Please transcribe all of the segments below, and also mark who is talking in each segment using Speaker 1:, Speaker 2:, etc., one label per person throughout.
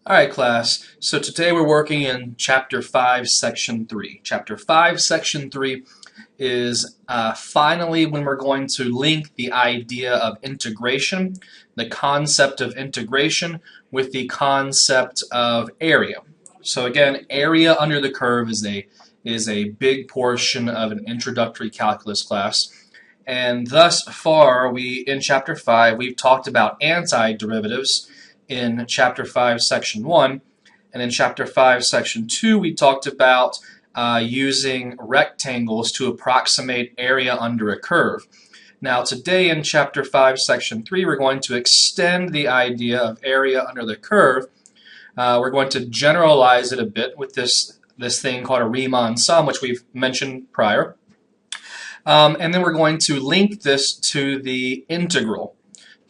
Speaker 1: Alright class, so today we're working in Chapter 5, Section 3. Chapter 5, Section 3 is finally when we're going to link the idea of integration, the concept of integration, with the concept of area. So again, area under the curve is a big portion of an introductory calculus class. And thus far, in Chapter 5, we've talked about antiderivatives in Chapter 5, Section 1. And in Chapter 5, Section 2, we talked about using rectangles to approximate area under a curve. Now today in Chapter 5, Section 3, we're going to extend the idea of area under the curve. We're going to generalize it a bit with this thing called a Riemann sum, which we've mentioned prior. And then we're going to link this to the integral.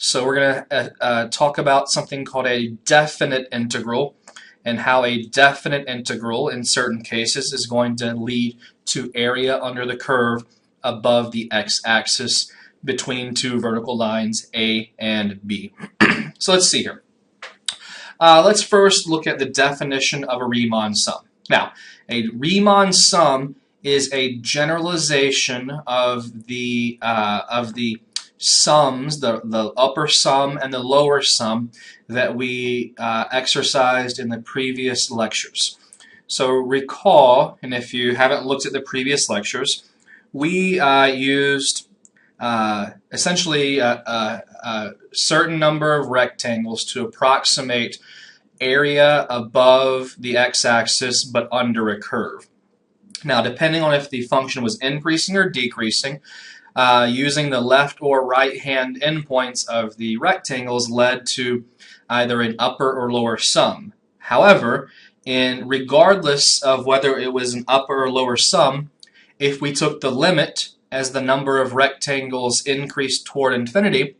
Speaker 1: So we're going to talk about something called a definite integral, and how a definite integral in certain cases is going to lead to area under the curve above the x-axis between two vertical lines A and B. So let's see here. Let's first look at the definition of a Riemann sum. Now, a Riemann sum is a generalization of the sums, the upper sum and the lower sum that we exercised in the previous lectures. So recall, and if you haven't looked at the previous lectures, we used essentially a certain number of rectangles to approximate area above the x-axis but under a curve. Now, depending on if the function was increasing or decreasing, using the left or right hand endpoints of the rectangles led to either an upper or lower sum. However, regardless of whether it was an upper or lower sum, if we took the limit as the number of rectangles increased toward infinity,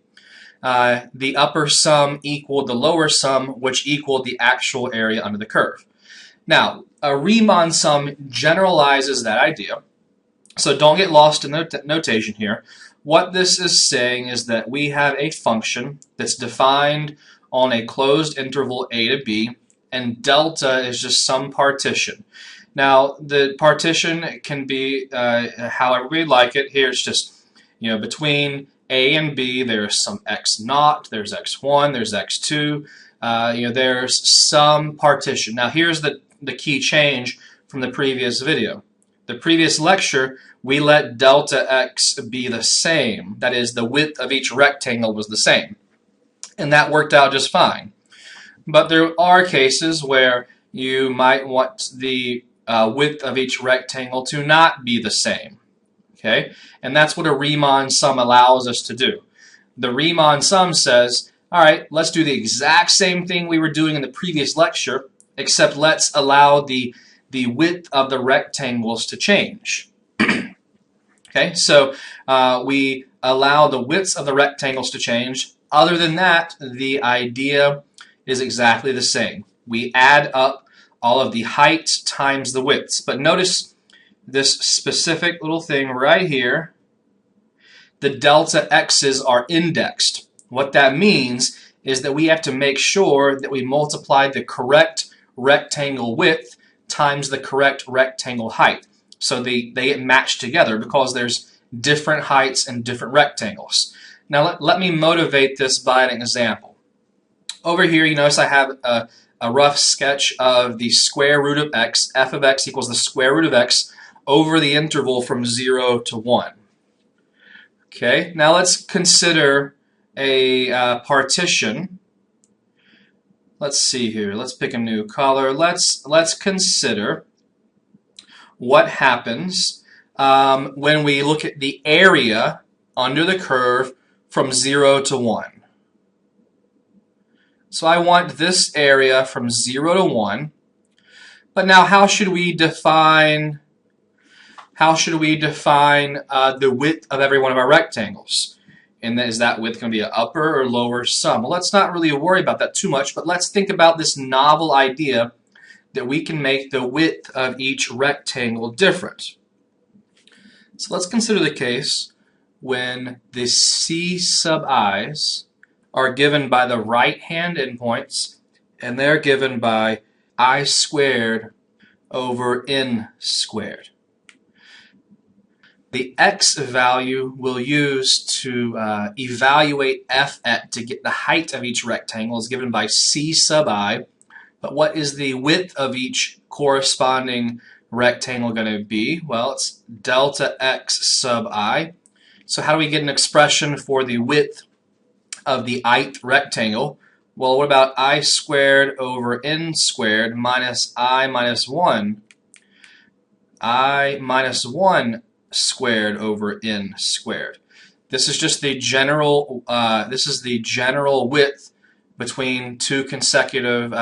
Speaker 1: the upper sum equaled the lower sum, which equaled the actual area under the curve. Now, a Riemann sum generalizes that idea. So don't get lost in the notation here. What this is saying is that we have a function that's defined on a closed interval a to b, and delta is just some partition. Now, the partition can be however we like it. Here it's just, between a and b, there's some x0, there's x1, there's x2. There's some partition. Now, here's the key change from the previous video. The previous lecture, we let delta x be the same. That is, the width of each rectangle was the same. And that worked out just fine. But there are cases where you might want the width of each rectangle to not be the same. Okay? And that's what a Riemann sum allows us to do. The Riemann sum says, all right, let's do the exact same thing we were doing in the previous lecture, except let's allow the width of the rectangles to change. Okay, so we allow the widths of the rectangles to change. Other than that, the idea is exactly the same. We add up all of the height times the widths. But notice this specific little thing right here. The delta x's are indexed. What that means is that we have to make sure that we multiply the correct rectangle width times the correct rectangle height. So they get matched together because there's different heights and different rectangles. Now let me motivate this by an example. Over here, you notice I have a rough sketch of the square root of x. F of x equals the square root of x over the interval from 0 to 1. Okay, now let's consider a partition. Let's see here. Let's pick a new color. Let's consider what happens when we look at the area under the curve from 0 to 1. So I want this area from 0 to 1. But now how should we define the width of every one of our rectangles? And is that width going to be an upper or lower sum? Well, let's not really worry about that too much, but let's think about this novel idea that we can make the width of each rectangle different. So let's consider the case when the c sub i's are given by the right-hand endpoints and they're given by I squared over n squared. The x value we'll use to evaluate f at to get the height of each rectangle is given by c sub I, but what is the width of each corresponding rectangle going to be? Well, it's delta x sub I. So how do we get an expression for the width of the ith rectangle? Well, what about I squared over n squared minus I minus 1? I minus 1 squared over n squared. This is just the general. This is the general width between two consecutive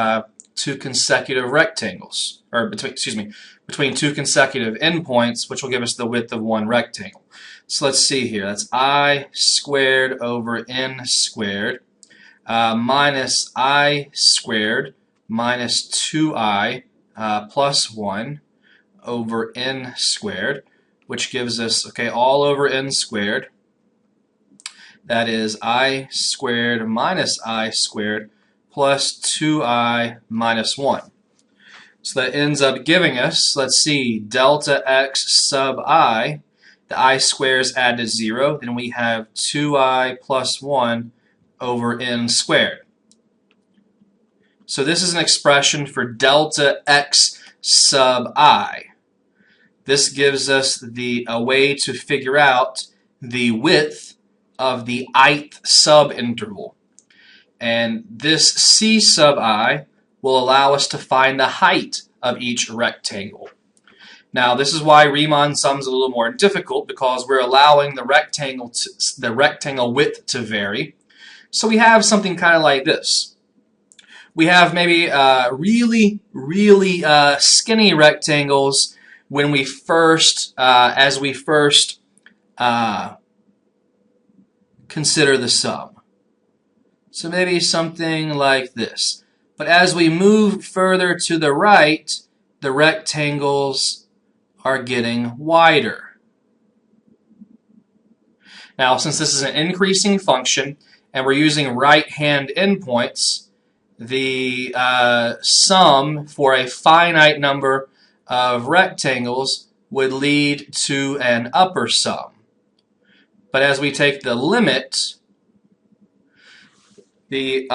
Speaker 1: rectangles, or between two consecutive endpoints, which will give us the width of one rectangle. So let's see here. That's I squared over n squared minus I squared minus 2I plus 1 over n squared, which gives us, okay, all over n squared. That is I squared minus I squared plus 2I minus 1. So that ends up giving us, let's see, delta x sub I. The I squares add to 0. Then we have 2I plus 1 over n squared. So this is an expression for delta x sub I. This gives us a way to figure out the width of the ith subinterval. And this c sub I will allow us to find the height of each rectangle. Now, this is why Riemann Sums is a little more difficult, because we're allowing the rectangle width to vary. So we have something kind of like this. We have maybe really skinny rectangles when we first, as we first consider the sum. So maybe something like this. But as we move further to the right, the rectangles are getting wider. Now, since this is an increasing function and we're using right-hand endpoints, the sum for a finite number of rectangles would lead to an upper sum. But as we take the limit, the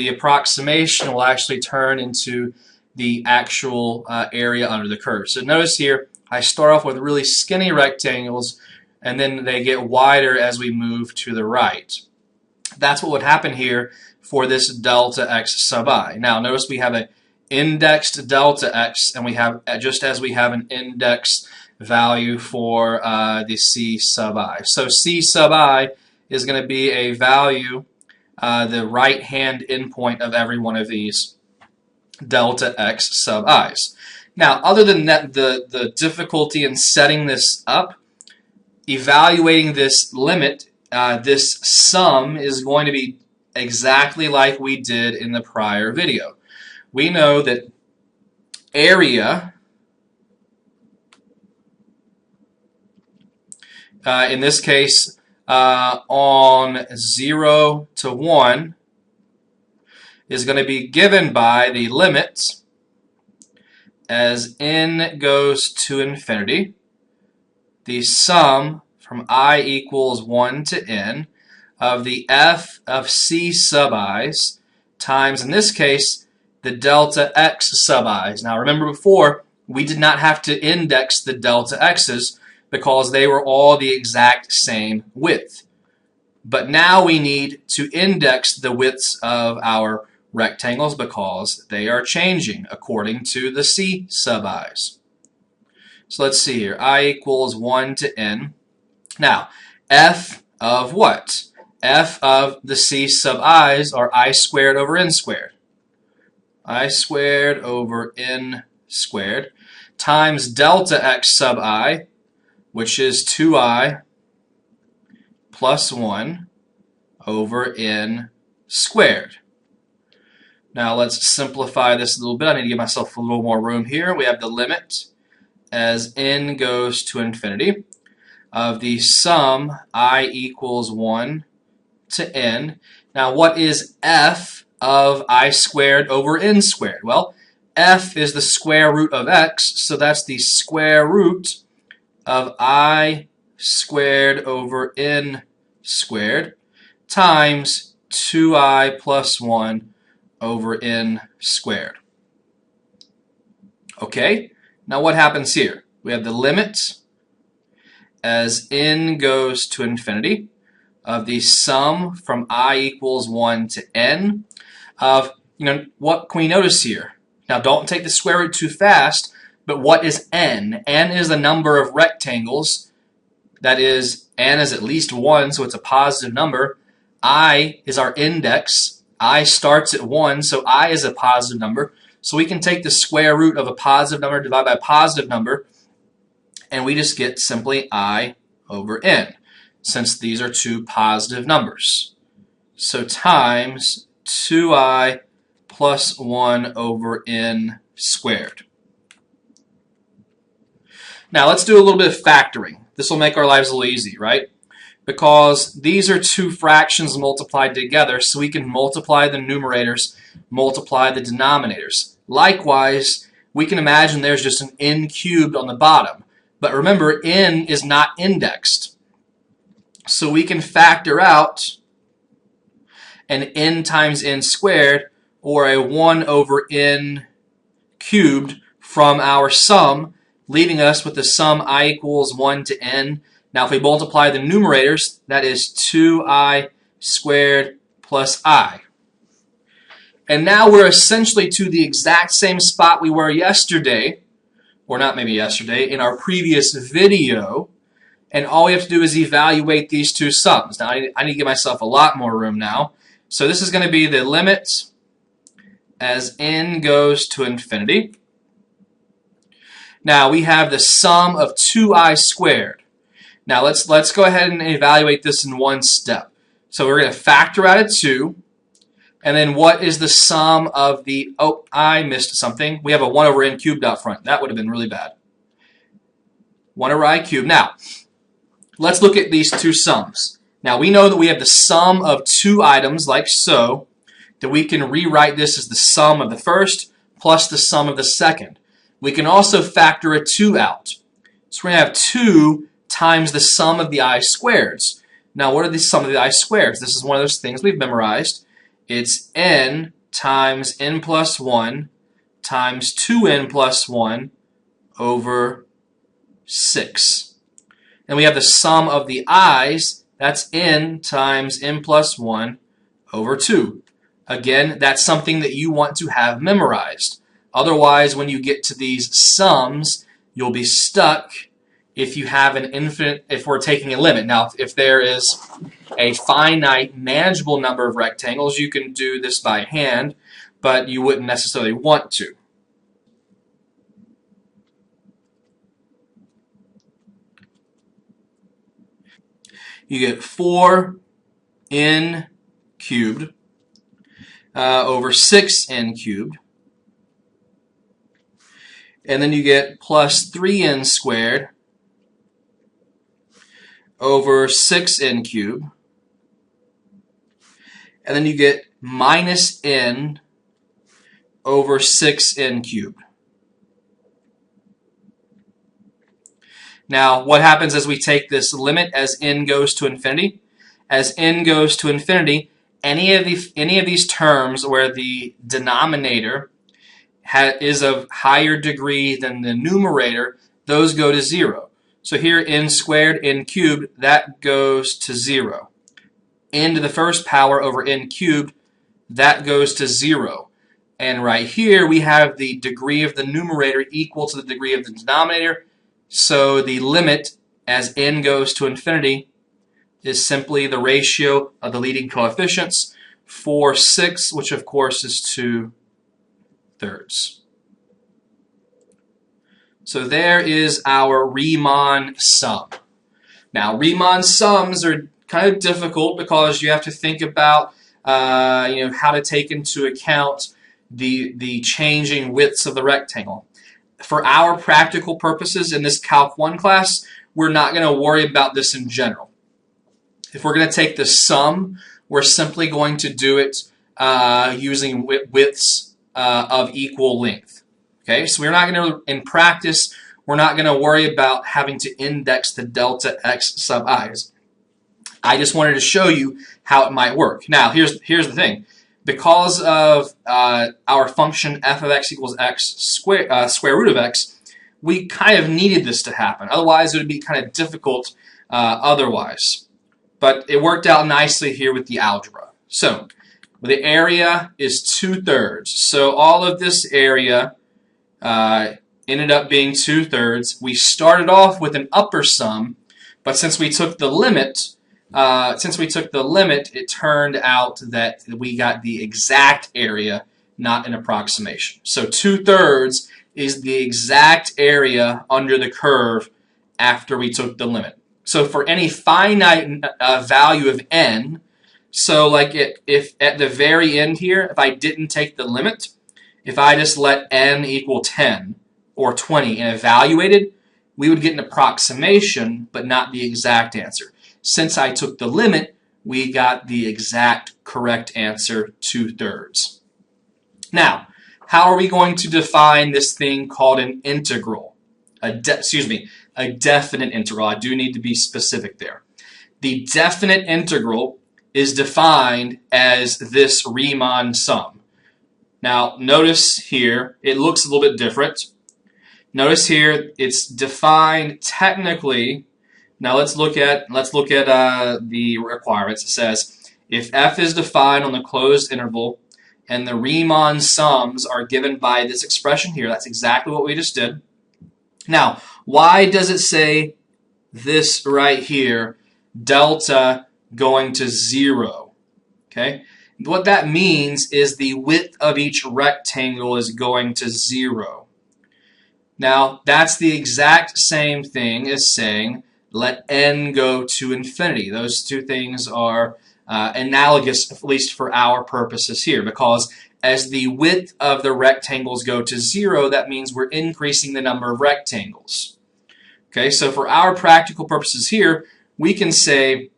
Speaker 1: approximation will actually turn into the actual area under the curve. So notice here, I start off with really skinny rectangles, and then they get wider as we move to the right. That's what would happen here for this delta x sub I. Now notice we have an indexed delta x, and we have, just as we have an indexed value for the c sub I. So c sub I is going to be a value, the right-hand endpoint of every one of these delta x sub i's. Now, other than that, the difficulty in setting this up, evaluating this limit, this sum is going to be exactly like we did in the prior video. We know that area, in this case, on 0 to 1, is going to be given by the limit as n goes to infinity, the sum from I equals 1 to n of the f of c sub i's times, in this case, the delta x sub i's. Now remember before, we did not have to index the delta x's because they were all the exact same width. But now we need to index the widths of our rectangles because they are changing according to the c sub i's. So let's see here. I equals 1 to n. Now, f of what? F of the c sub i's are I squared over n squared. I squared over n squared times delta x sub I, which is 2I plus 1 over n squared. Now let's simplify this a little bit. I need to give myself a little more room here. We have the limit as n goes to infinity of the sum I equals 1 to n. Now what is f of I squared over n squared? Well, f is the square root of x, so that's the square root of I squared over n squared times 2I plus 1 over n squared. Okay, now what happens here? We have the limit as n goes to infinity of the sum from I equals 1 to n of, what can we notice here? Now don't take the square root too fast, but what is n? N is the number of rectangles. That is, n is at least 1, so it's a positive number. I is our index. I starts at 1, so I is a positive number. So we can take the square root of a positive number divided by a positive number, and we just get simply I over n, since these are two positive numbers. So times 2I plus 1 over n squared. Now let's do a little bit of factoring. This will make our lives a little easy, right? Because these are two fractions multiplied together, so we can multiply the numerators, multiply the denominators. Likewise, we can imagine there's just an n cubed on the bottom. But remember, n is not indexed. So we can factor out an n times n squared, or a 1 over n cubed from our sum, leaving us with the sum I equals 1 to n. Now if we multiply the numerators, that is 2I squared plus I. And now we're essentially to the exact same spot we were yesterday, or not maybe yesterday, in our previous video, and all we have to do is evaluate these two sums. Now I need to give myself a lot more room now. So this is going to be the limit as n goes to infinity. Now we have the sum of 2I squared. Now let's go ahead and evaluate this in one step. So we're going to factor out a 2, and then what is the sum of the, oh, I missed something. We have a 1 over n cubed out front. That would have been really bad. 1 over I cubed. Now, let's look at these two sums. Now we know that we have the sum of two items, like so, that we can rewrite this as the sum of the first plus the sum of the second. We can also factor a 2 out. So we're going to have 2 times the sum of the I squareds. Now what are the sum of the I squareds? This is one of those things we've memorized. It's n times n plus 1 times 2n plus 1 over 6. And we have the sum of the i's. That's n times n plus 1 over 2. Again, that's something that you want to have memorized. Otherwise, when you get to these sums, you'll be stuck if you have an infinite, if we're taking a limit. Now, if there is a finite, manageable number of rectangles, you can do this by hand, but you wouldn't necessarily want to. You get 4n cubed over 6n cubed. And then you get plus 3n squared over 6n cubed. And then you get minus n over 6n cubed. Now, what happens as we take this limit as n goes to infinity? As n goes to infinity, any of these terms where the denominator is of higher degree than the numerator, those go to 0. So here, n squared, n cubed, that goes to 0. N to the first power over n cubed, that goes to 0. And right here, we have the degree of the numerator equal to the degree of the denominator. So the limit as n goes to infinity is simply the ratio of the leading coefficients for 6, which of course is 2/3. So there is our Riemann sum. Now, Riemann sums are kind of difficult because you have to think about how to take into account the changing widths of the rectangle. For our practical purposes in this Calc 1 class, we're not going to worry about this in general. If we're going to take the sum, we're simply going to do it using widths of equal length. Okay, so we're not going to, in practice, we're not going to worry about having to index the delta x sub i's. I just wanted to show you how it might work. Now, here's the thing. Because of our function f of x equals x square root of x, we kind of needed this to happen. Otherwise, it would be kind of difficult otherwise. But it worked out nicely here with the algebra. So the area is 2/3. So all of this area ended up being 2/3. We started off with an upper sum, but since we took the limit, it turned out that we got the exact area, not an approximation. So 2/3 is the exact area under the curve after we took the limit. So for any finite value of n, so like if at the very end here, if I didn't take the limit, if I just let n equal 10 or 20 and evaluated, we would get an approximation, but not the exact answer. Since I took the limit, we got the exact correct answer, 2/3. Now, how are we going to define this thing called an integral? A definite integral. I do need to be specific there. The definite integral is defined as this Riemann sum. Now, notice here, it looks a little bit different. Notice here, it's defined technically. Now let's look at the requirements. It says if f is defined on the closed interval and the Riemann sums are given by this expression here, that's exactly what we just did. Now, why does it say this right here, delta going to 0? Okay, what that means is the width of each rectangle is going to 0. Now, that's the exact same thing as saying let n go to infinity. Those two things are analogous, at least for our purposes here, because as the width of the rectangles go to 0, that means we're increasing the number of rectangles. Okay, so for our practical purposes here, we can say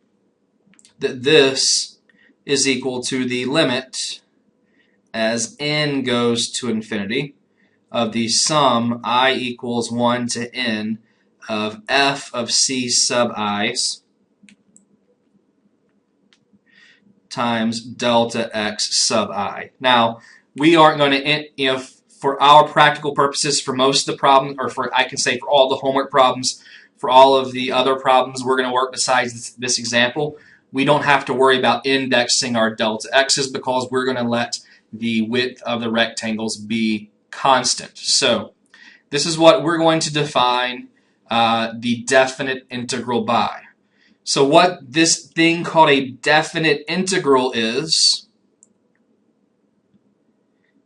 Speaker 1: that this is equal to the limit as n goes to infinity of the sum I equals 1 to n of f of c sub i's times delta x sub I. Now, we aren't going to, for our practical purposes, for most of the problems, or I can say for all the homework problems, for all of the other problems we're going to work besides this example, we don't have to worry about indexing our delta x's because we're going to let the width of the rectangles be constant. So this is what we're going to define the definite integral by. So what this thing called a definite integral is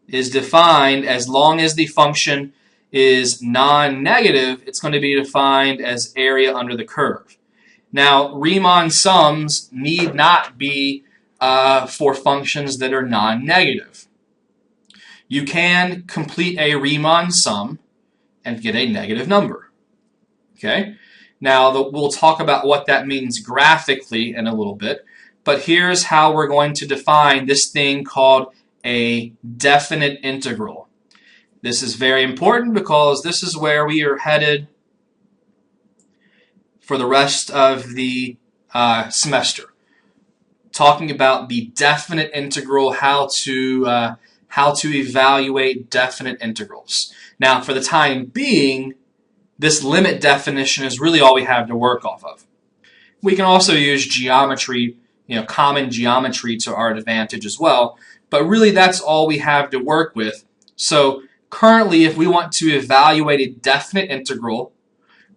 Speaker 1: defined as long as the function is non-negative, it's going to be defined as area under the curve. Now, Riemann sums need not be for functions that are non-negative. You can complete a Riemann sum and get a negative number. Okay? Now, we'll talk about what that means graphically in a little bit, but here's how we're going to define this thing called a definite integral. This is very important because this is where we are headed for the rest of the semester. Talking about the definite integral, how to evaluate definite integrals. Now, for the time being, this limit definition is really all we have to work off of. We can also use geometry, common geometry to our advantage as well, but really that's all we have to work with. So currently, if we want to evaluate a definite integral,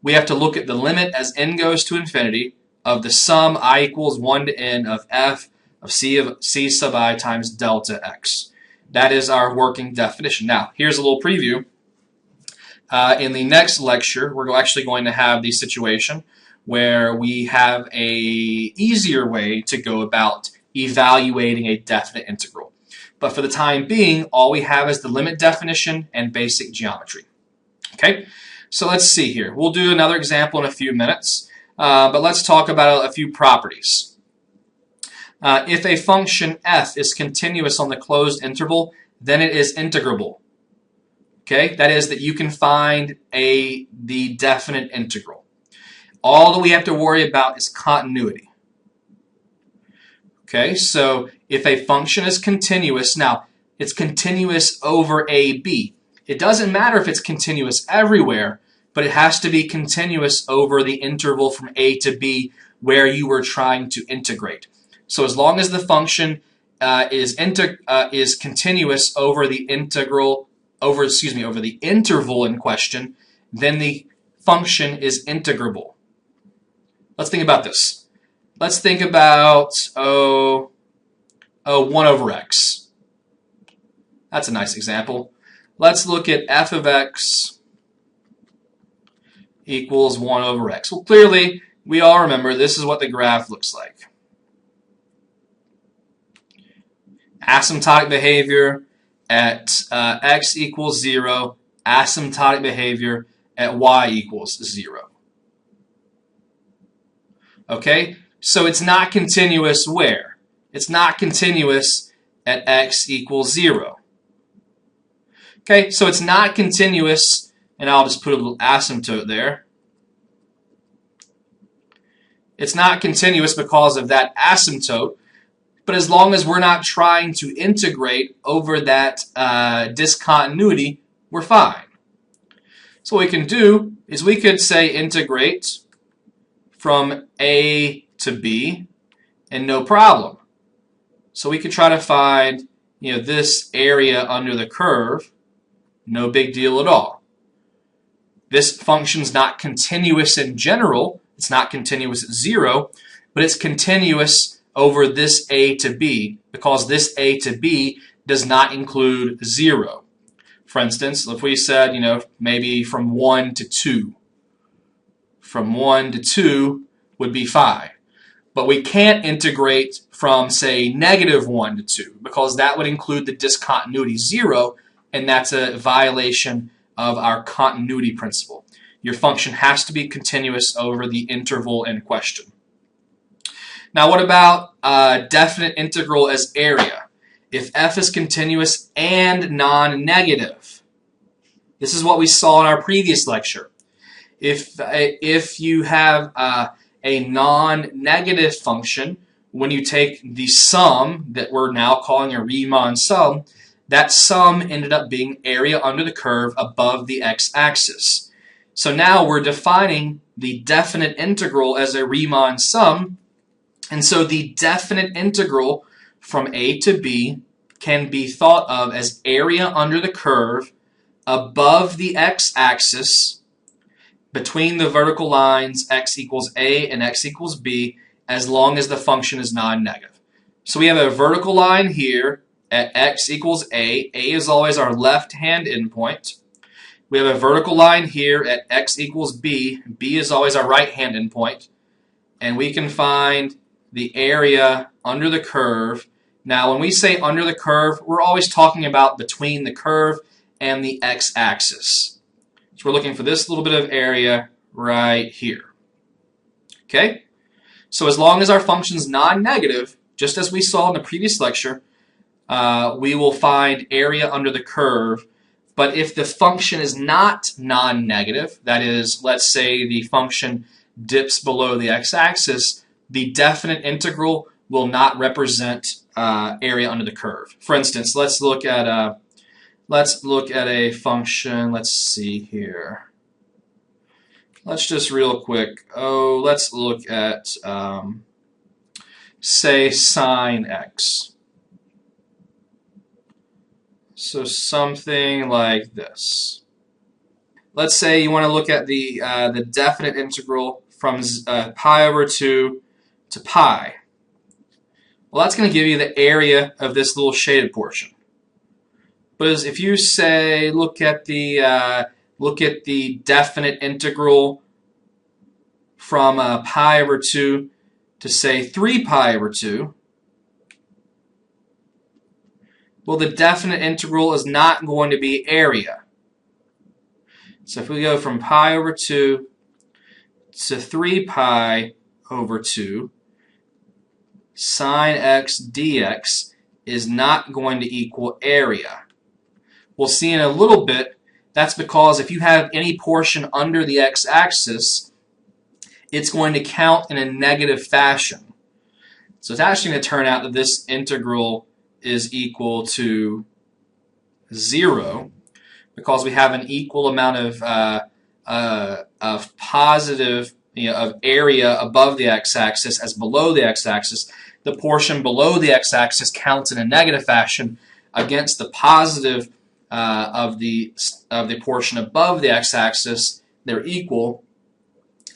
Speaker 1: we have to look at the limit as n goes to infinity of the sum I equals 1 to n of f of c sub I times delta x. That is our working definition. Now, here's a little preview. In the next lecture, we're actually going to have the situation where we have a easier way to go about evaluating a definite integral. But for the time being, all we have is the limit definition and basic geometry. Okay, so let's see here. We'll do another example in a few minutes, but let's talk about a few properties. If a function f is continuous on the closed interval, then it is integrable. Okay, that is that you can find the definite integral. All that we have to worry about is continuity. Okay, so if a function is continuous, now it's continuous over AB. It doesn't matter if it's continuous everywhere, but it has to be continuous over the interval from A to B where you were trying to integrate. So as long as the function is continuous over the over the interval in question, then the function is integrable. Let's think about this. Let's think about 1 over x. That's a nice example. Let's look at f of x equals 1 over x. Well, clearly, we all remember this is what the graph looks like. Asymptotic behavior at x equals 0, asymptotic behavior at y equals 0. Okay, so it's not continuous where? It's not continuous at x equals 0. Okay, so it's not continuous, and I'll just put a little asymptote there. It's not continuous because of that asymptote, but as long as we're not trying to integrate over that discontinuity, we're fine. So what we can do is we could say integrate from A to B, and no problem. So we could try to find this area under the curve, no big deal at all. This function's not continuous in general, it's not continuous at 0, but it's continuous over this A to B because this A to B does not include 0. For instance, if we said, maybe from 1 to 2. From 1 to 2 would be fine. But we can't integrate from, say, -1 to 2 because that would include the discontinuity 0, and that's a violation of our continuity principle. Your function has to be continuous over the interval in question. Now, what about definite integral as area? If f is continuous and non-negative, this is what we saw in our previous lecture. If you have a non-negative function, when you take the sum that we're now calling a Riemann sum, that sum ended up being area under the curve above the x-axis. So now we're defining the definite integral as a Riemann sum, and so the definite integral from A to B can be thought of as area under the curve above the x-axis between the vertical lines x equals A and x equals B, as long as the function is non-negative. So we have a vertical line here at x equals A. A is always our left-hand endpoint. We have a vertical line here at x equals B. B is always our right-hand endpoint. And we can find the area under the curve. Now, when we say under the curve, we're always talking about between the curve and the x-axis. So we're looking for this little bit of area right here. Okay? So as long as our function's non-negative, just as we saw in the previous lecture, we will find area under the curve. But if the function is not non-negative, that is, let's say the function dips below the x-axis, the definite integral will not represent area under the curve. For instance, let's look at a function. Let's see here. Let's just real quick. Let's look at say sine x. So something like this. Let's say you want to look at the definite integral from pi over 2 to pi. Well, that's going to give you the area of this little shaded portion. But if you say look at the definite integral from pi over 2 to say 3 pi over 2, well, the definite integral is not going to be area. So if we go from pi over 2 to 3 pi over 2, sine x dx is not going to equal area. We'll see in a little bit that's because if you have any portion under the x-axis, it's going to count in a negative fashion. So it's actually going to turn out that this integral is equal to 0 because we have an equal amount of positive, of area above the x-axis as below the x-axis. The portion below the x-axis counts in a negative fashion against the positive of the portion above the x-axis. They're equal,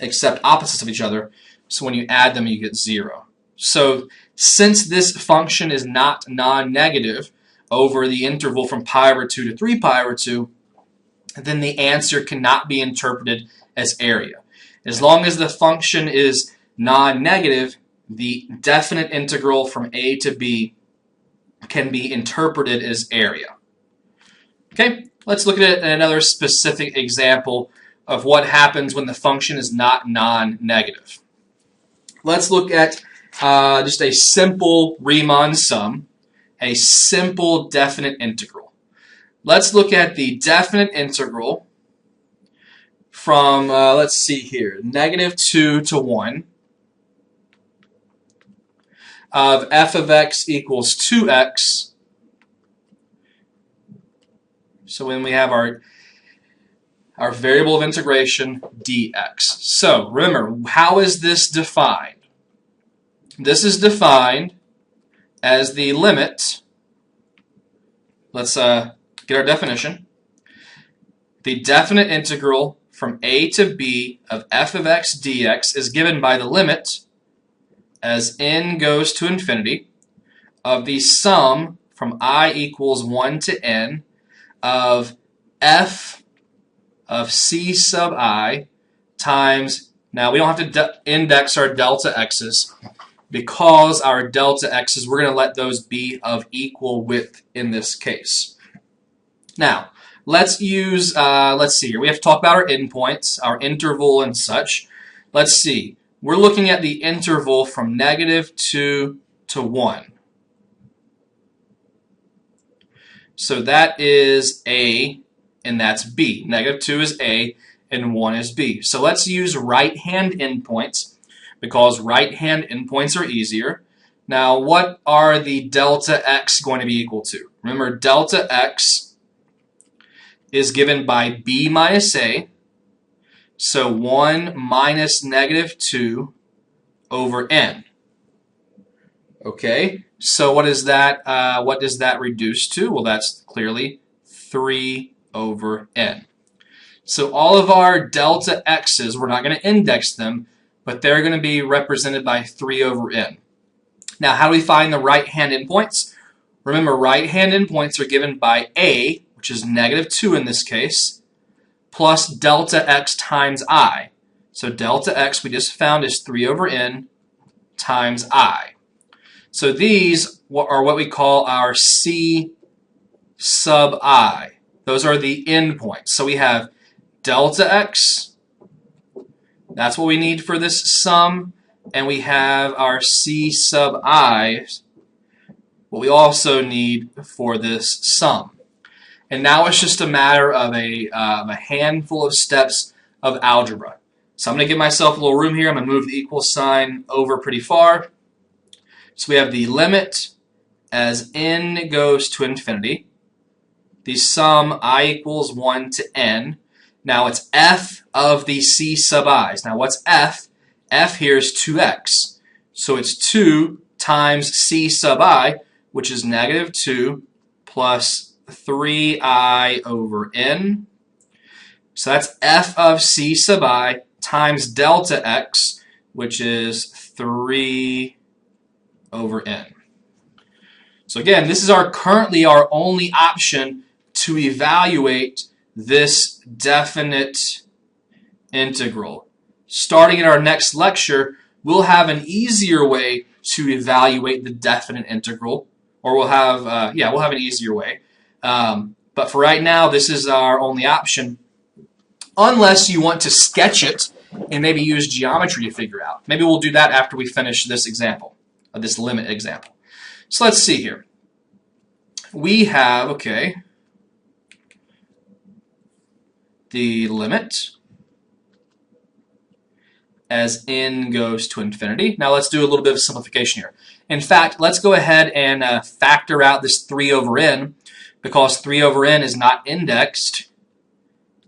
Speaker 1: except opposites of each other. So when you add them, you get 0. So since this function is not non-negative over the interval from pi over 2 to 3 pi over 2, then the answer cannot be interpreted as area. As long as the function is non-negative, the definite integral from a to b can be interpreted as area. Okay, let's look at another specific example of what happens when the function is not non-negative. Let's look at just a simple Riemann sum, a simple definite integral. Let's look at the definite integral from, let's see here, -2 to 1 of f of x equals 2x. So when we have our variable of integration, dx. So remember, how is this defined? This is defined as the limit. Let's get our definition. The definite integral from a to b of f of x dx is given by the limit as n goes to infinity of the sum from I equals 1 to n of f of c sub I times, now we don't have to index our delta x's because our delta x's, we're going to let those be of equal width in this case. Now, let's use, let's see here, we have to talk about our endpoints, our interval and such. Let's see, we're looking at the interval from -2 to 1. So that is A, and that's B. -2 is A, and 1 is B. So let's use right-hand endpoints, because right-hand endpoints are easier. Now, what are the delta x going to be equal to? Remember, delta x is given by B minus A, so 1 minus -2 over n. Okay, so what is that? What does that reduce to? Well, that's clearly 3 over n. So all of our delta x's, we're not going to index them, but they're going to be represented by 3 over n. Now, how do we find the right-hand endpoints? Remember, right-hand endpoints are given by a, which is -2 in this case, plus delta x times I. So delta x we just found is 3 over n times I. So these are what we call our c sub I. Those are the endpoints. So we have delta x, that's what we need for this sum, and we have our c sub I, what we also need for this sum. And now it's just a matter of a handful of steps of algebra. So I'm going to give myself a little room here. I'm going to move the equal sign over pretty far. So we have the limit as n goes to infinity. The sum I equals 1 to n. Now it's f of the c sub i's. Now what's f? F here is 2x. So it's 2 times c sub I, which is -2 plus 3i over n. So that's f of c sub I times delta x, which is 3 over n. So again, this is currently our only option to evaluate this definite integral. Starting in our next lecture, we'll have an easier way to evaluate the definite integral, or we'll have an easier way. But for right now, this is our only option, unless you want to sketch it and maybe use geometry to figure out. Maybe we'll do that after we finish this example. of this limit example. So let's see here. We have, okay, the limit as n goes to infinity. Now let's do a little bit of simplification here. In fact, let's go ahead and factor out this 3 over n, because 3 over n is not indexed,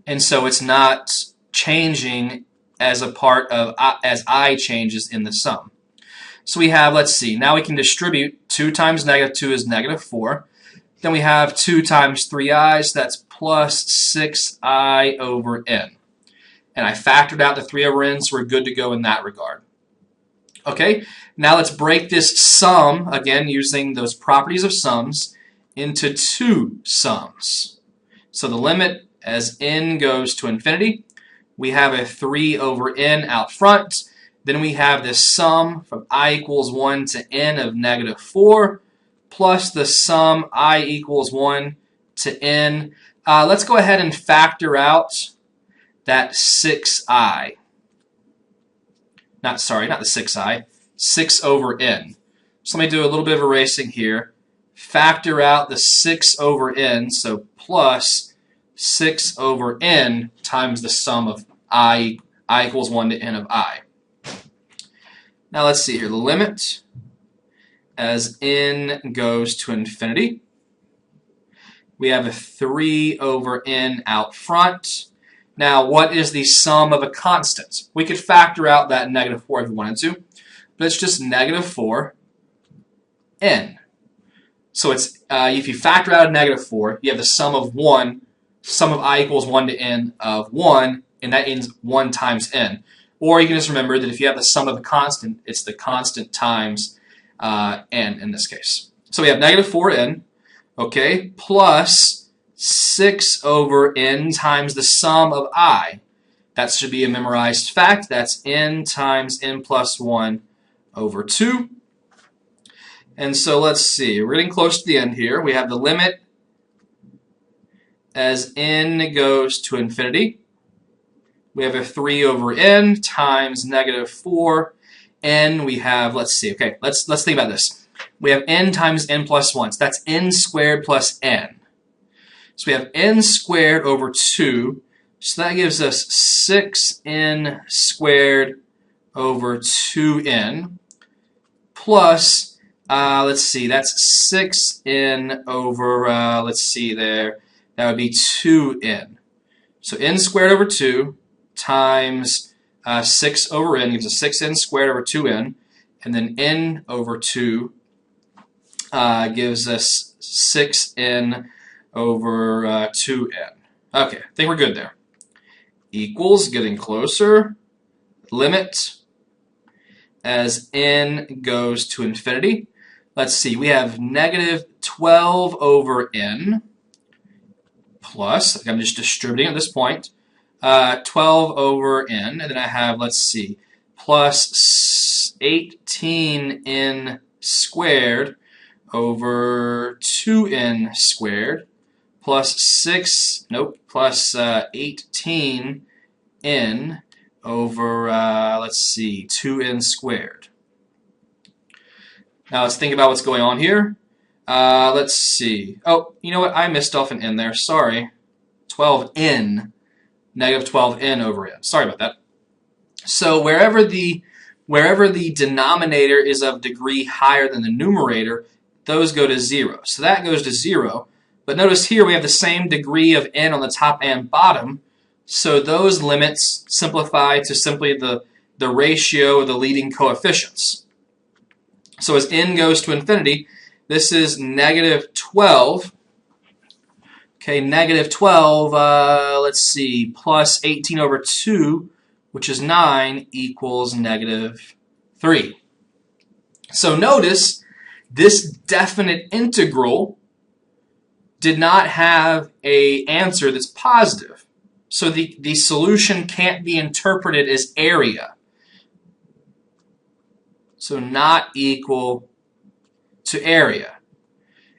Speaker 1: and so it's not changing as a part of as I changes in the sum. So we have, let's see, now we can distribute 2 times negative 2 is negative 4. Then we have 2 times 3i, so that's plus 6i over n. And I factored out the 3 over n, so we're good to go in that regard. Okay, now let's break this sum, again using those properties of sums, into 2 sums. So the limit as n goes to infinity, we have a 3 over n out front. Then we have this sum from I equals 1 to n of negative 4, plus the sum I equals 1 to n. Let's go ahead and factor out that 6i. Not the 6i, 6 over n. So let me do a little bit of erasing here. Factor out the 6 over n, so plus 6 over n times the sum of I equals 1 to n of I. Now let's see here. The limit as n goes to infinity, we have a 3 over n out front. Now, what is the sum of a constant? We could factor out that negative 4 if we wanted to, but it's just negative 4 n. So it's if you factor out a negative 4, you have the sum of 1, sum of I equals 1 to n of 1, and that ends 1 times n. Or you can just remember that if you have the sum of a constant, it's the constant times n in this case. So we have negative 4n, okay, plus 6 over n times the sum of I. That should be a memorized fact. That's n times n plus 1 over 2. And so let's see. We're getting close to the end here. We have the limit as n goes to infinity. We have a 3 over n times negative 4 n. We have, let's see, okay, let's think about this. We have n times n plus 1. So that's n squared plus n. So we have n squared over 2. So that gives us 6n squared over 2n plus, let's see, that's 6n over, let's see there, that would be 2n. So n squared over 2 times 6 over n gives us 6n squared over 2n, and then n over 2 gives us 6n over 2n. Okay, I think we're good there. Equals, getting closer, limit as n goes to infinity. Let's see, we have negative 12 over n plus, I'm just distributing at this point, 12 over n, and then I have, let's see, plus 18n squared over 2n squared plus 18n over, let's see, 2n squared. Now let's think about what's going on here. Let's see. Oh, you know what? I missed off an n there. Sorry. 12n, negative 12n over n. Sorry about that. So wherever the denominator is of degree higher than the numerator, those go to 0. So that goes to 0. But notice here we have the same degree of n on the top and bottom, so those limits simplify to simply the ratio of the leading coefficients. So as n goes to infinity, this is negative 12. Okay, negative 12, let's see, plus 18 over 2, which is 9, equals negative 3. So notice this definite integral did not have an answer that's positive. So the solution can't be interpreted as area. So not equal to area.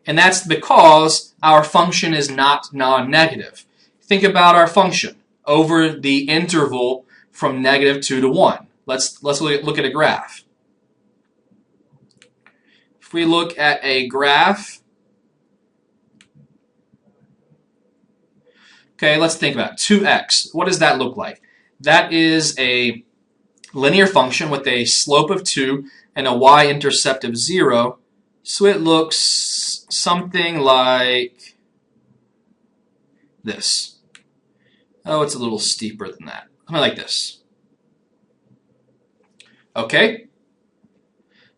Speaker 1: And that's because our function is not non-negative. Think about our function over the interval from negative 2 to 1. Let's look at a graph. if we look at a graph, okay, let's think about it. 2x. What does that look like? That is a linear function with a slope of 2 and a y-intercept of 0. So it looks something like this. Oh, it's a little steeper than that. Something like this. Okay?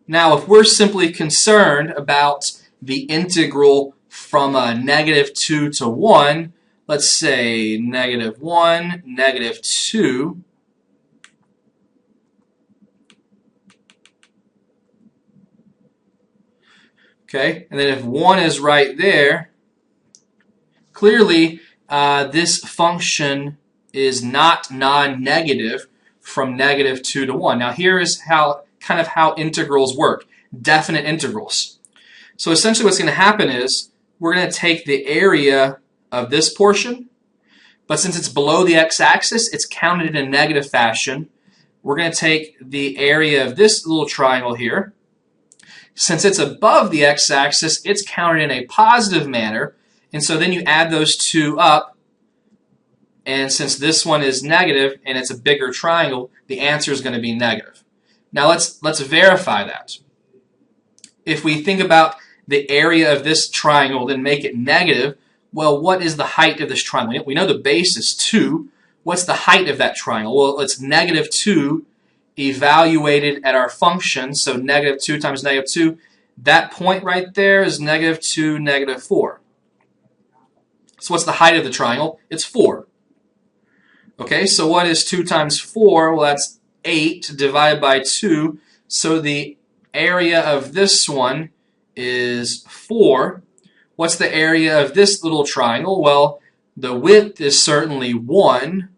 Speaker 1: Now, if we're simply concerned about the integral from -2 to 1, let's say -1, -2, okay, and then if 1 is right there, clearly this function is not non-negative from -2 to 1. Now here is how integrals work, definite integrals. So essentially what's going to happen is we're going to take the area of this portion, but since it's below the x-axis, it's counted in a negative fashion. We're going to take the area of this little triangle here. Since it's above the x-axis, it's counted in a positive manner, and so then you add those two up, and since this one is negative and it's a bigger triangle, the answer is going to be negative. Now let's verify that. If we think about the area of this triangle, then make it negative, well, what is the height of this triangle? We know the base is 2. What's the height of that triangle? Well, it's -2 evaluated at our function, so -2 times -2. That point right there is -2, -4. So what's the height of the triangle? It's 4. Okay, so what is 2 times 4? Well, that's 8 divided by 2. So the area of this one is 4. What's the area of this little triangle? Well, the width is certainly 1.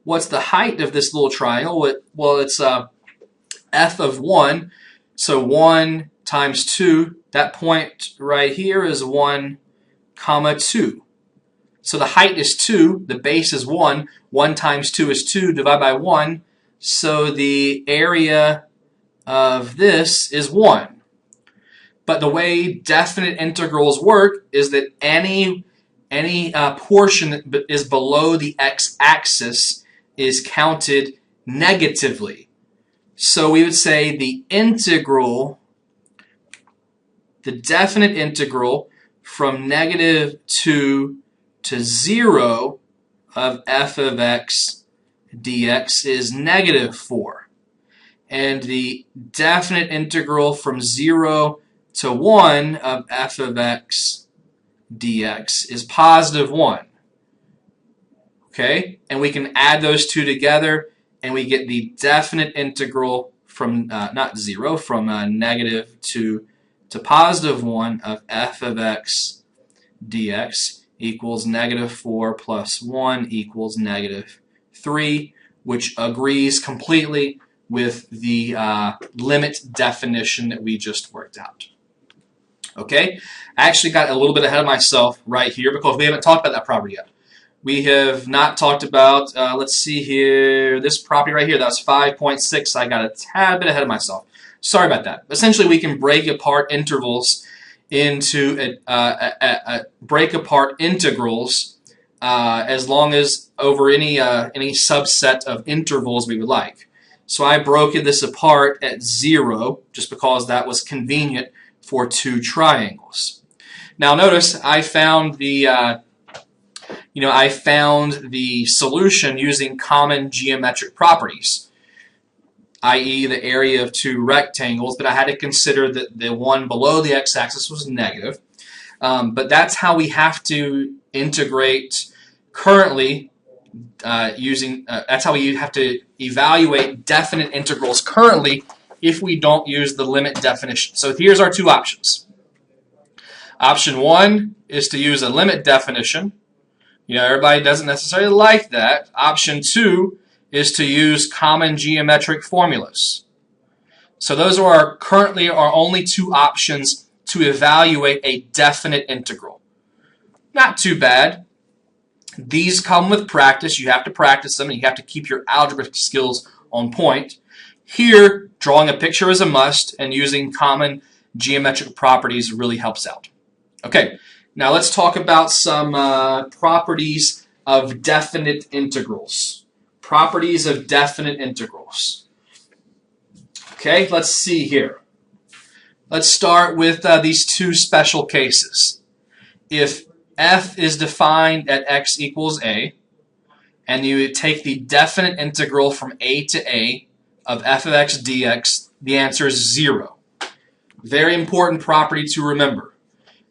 Speaker 1: What's the height of this little triangle? Well, it's f of 1. So 1 times 2, that point right here is 1, 2. So the height is 2, the base is 1. 1 times 2 is 2, divided by 1. So the area of this is 1. But the way definite integrals work is that any portion that is below the x-axis is counted negatively. So we would say the definite integral from -2 to 0 of f of x dx is -4. And the definite integral from 0 to 1 of f of x dx is +1. Okay? And we can add those two together and we get the definite integral from, not 0, from -2 to +1 of f of x dx equals -4 plus 1 equals -3, which agrees completely with the limit definition that we just worked out. Okay? I actually got a little bit ahead of myself right here because we haven't talked about that property yet. We have not talked about, let's see here, this property right here. That was 5.6. I got a tad bit ahead of myself. Sorry about that. Essentially, we can break apart intervals into break apart integrals as long as over any subset of intervals we would like. So I broke this apart at 0 just because that was convenient for two triangles. Now notice I found the solution using common geometric properties, i.e. the area of two rectangles, but I had to consider that the one below the x-axis was negative. But that's how we have to integrate currently that's how we have to evaluate definite integrals currently if we don't use the limit definition. So here's our two options. Option 1 is to use a limit definition. Everybody doesn't necessarily like that. Option 2 is to use common geometric formulas. So those are currently our only two options to evaluate a definite integral. Not too bad. These come with practice. You have to practice them, and you have to keep your algebra skills on point. Here, drawing a picture is a must, and using common geometric properties really helps out. Okay, now let's talk about some properties of definite integrals. Properties of definite integrals. Okay, let's see here. Let's start with these two special cases. If f is defined at x equals a, and you take the definite integral from a to a of f of x dx, the answer is 0. Very important property to remember.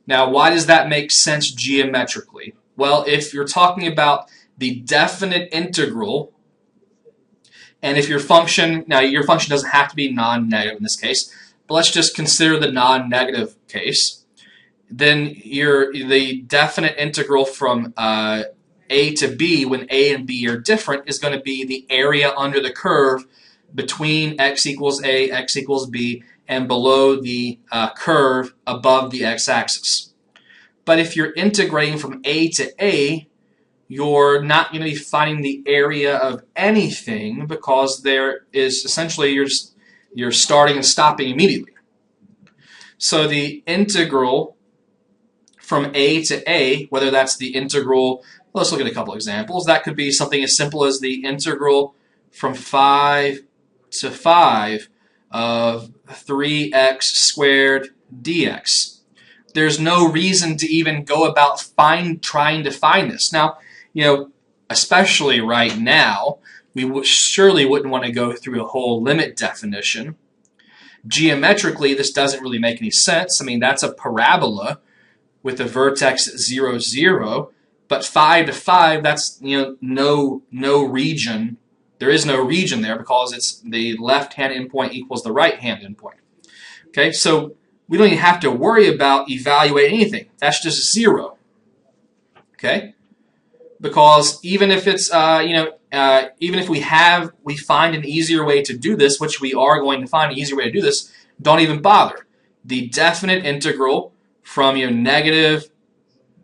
Speaker 1: Now, why does that make sense geometrically? Well, if you're talking about the definite integral, and if your function, now your function doesn't have to be non-negative in this case, but let's just consider the non-negative case, then the definite integral from a to b, when a and b are different, is going to be the area under the curve between x equals a, x equals b, and below the curve above the x-axis. But if you're integrating from a to a, you're not going to be finding the area of anything, because there is essentially you're starting and stopping immediately. So the integral from a to a, whether that's the integral, let's look at a couple examples. That could be something as simple as the integral from 5 to 5 of 3x squared dx. There's no reason to even go about trying to find this. Now, especially right now, we surely wouldn't want to go through a whole limit definition. Geometrically, this doesn't really make any sense. I mean, that's a parabola with a vertex at 0, 0, but 5 to 5, that's no region. There is no region there because it's the left-hand endpoint equals the right-hand endpoint. Okay, so we don't even have to worry about evaluating anything. That's just 0. Okay, because even if it's even if we find an easier way to do this, which we are going to find an easier way to do this, don't even bother. The definite integral from negative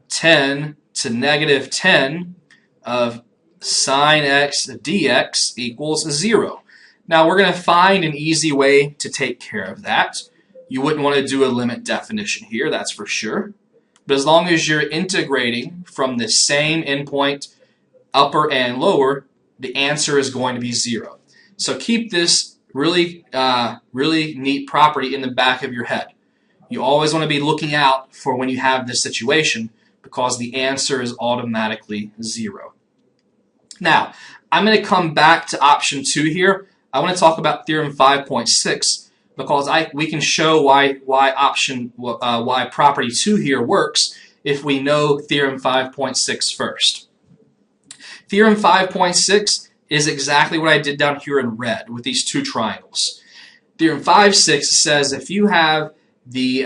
Speaker 1: 10 to negative 10 of sine x dx equals 0. Now we're going to find an easy way to take care of that. You wouldn't want to do a limit definition here, that's for sure. But as long as you're integrating from the same endpoint, upper and lower, the answer is going to be 0. So keep this really neat property in the back of your head. You always want to be looking out for when you have this situation, because the answer is automatically 0. Now, I'm going to come back to option 2 here. I want to talk about theorem 5.6 because we can show why property 2 here works if we know theorem 5.6 first. Theorem 5.6 is exactly what I did down here in red with these two triangles. Theorem 5.6 says if you have the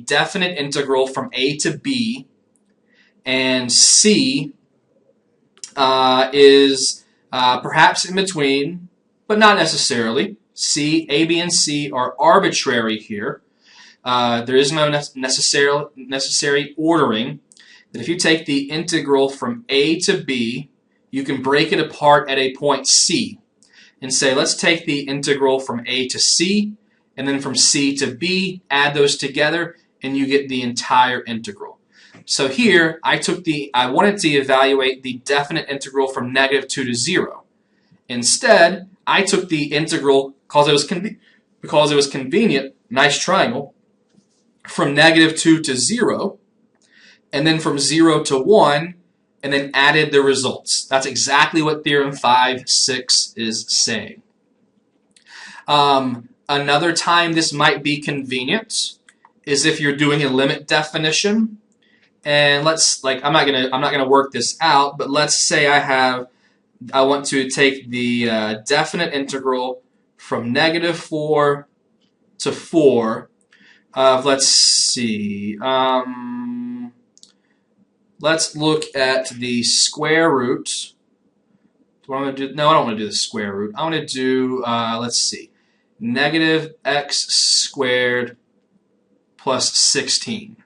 Speaker 1: definite integral from a to b, and c is perhaps in between, but not necessarily. A, B, and C are arbitrary here. There is no necessary ordering. That if you take the integral from A to B, you can break it apart at a point C and say, let's take the integral from A to C, and then from C to B, add those together, and you get the entire integral. So here, I wanted to evaluate the definite integral from negative 2 to 0. Instead, I took the integral, because it was convenient, nice triangle, from negative 2 to 0, and then from 0 to 1, and then added the results. That's exactly what theorem 5.6 is saying. Another time this might be convenient is if you're doing a limit definition. And I'm not gonna work this out, but let's say I want to take the definite integral from negative 4 to 4 of, let's see, let's look at the square root. What I'm gonna do? No, I don't want to do the square root. I want to do let's see, negative x squared plus 16.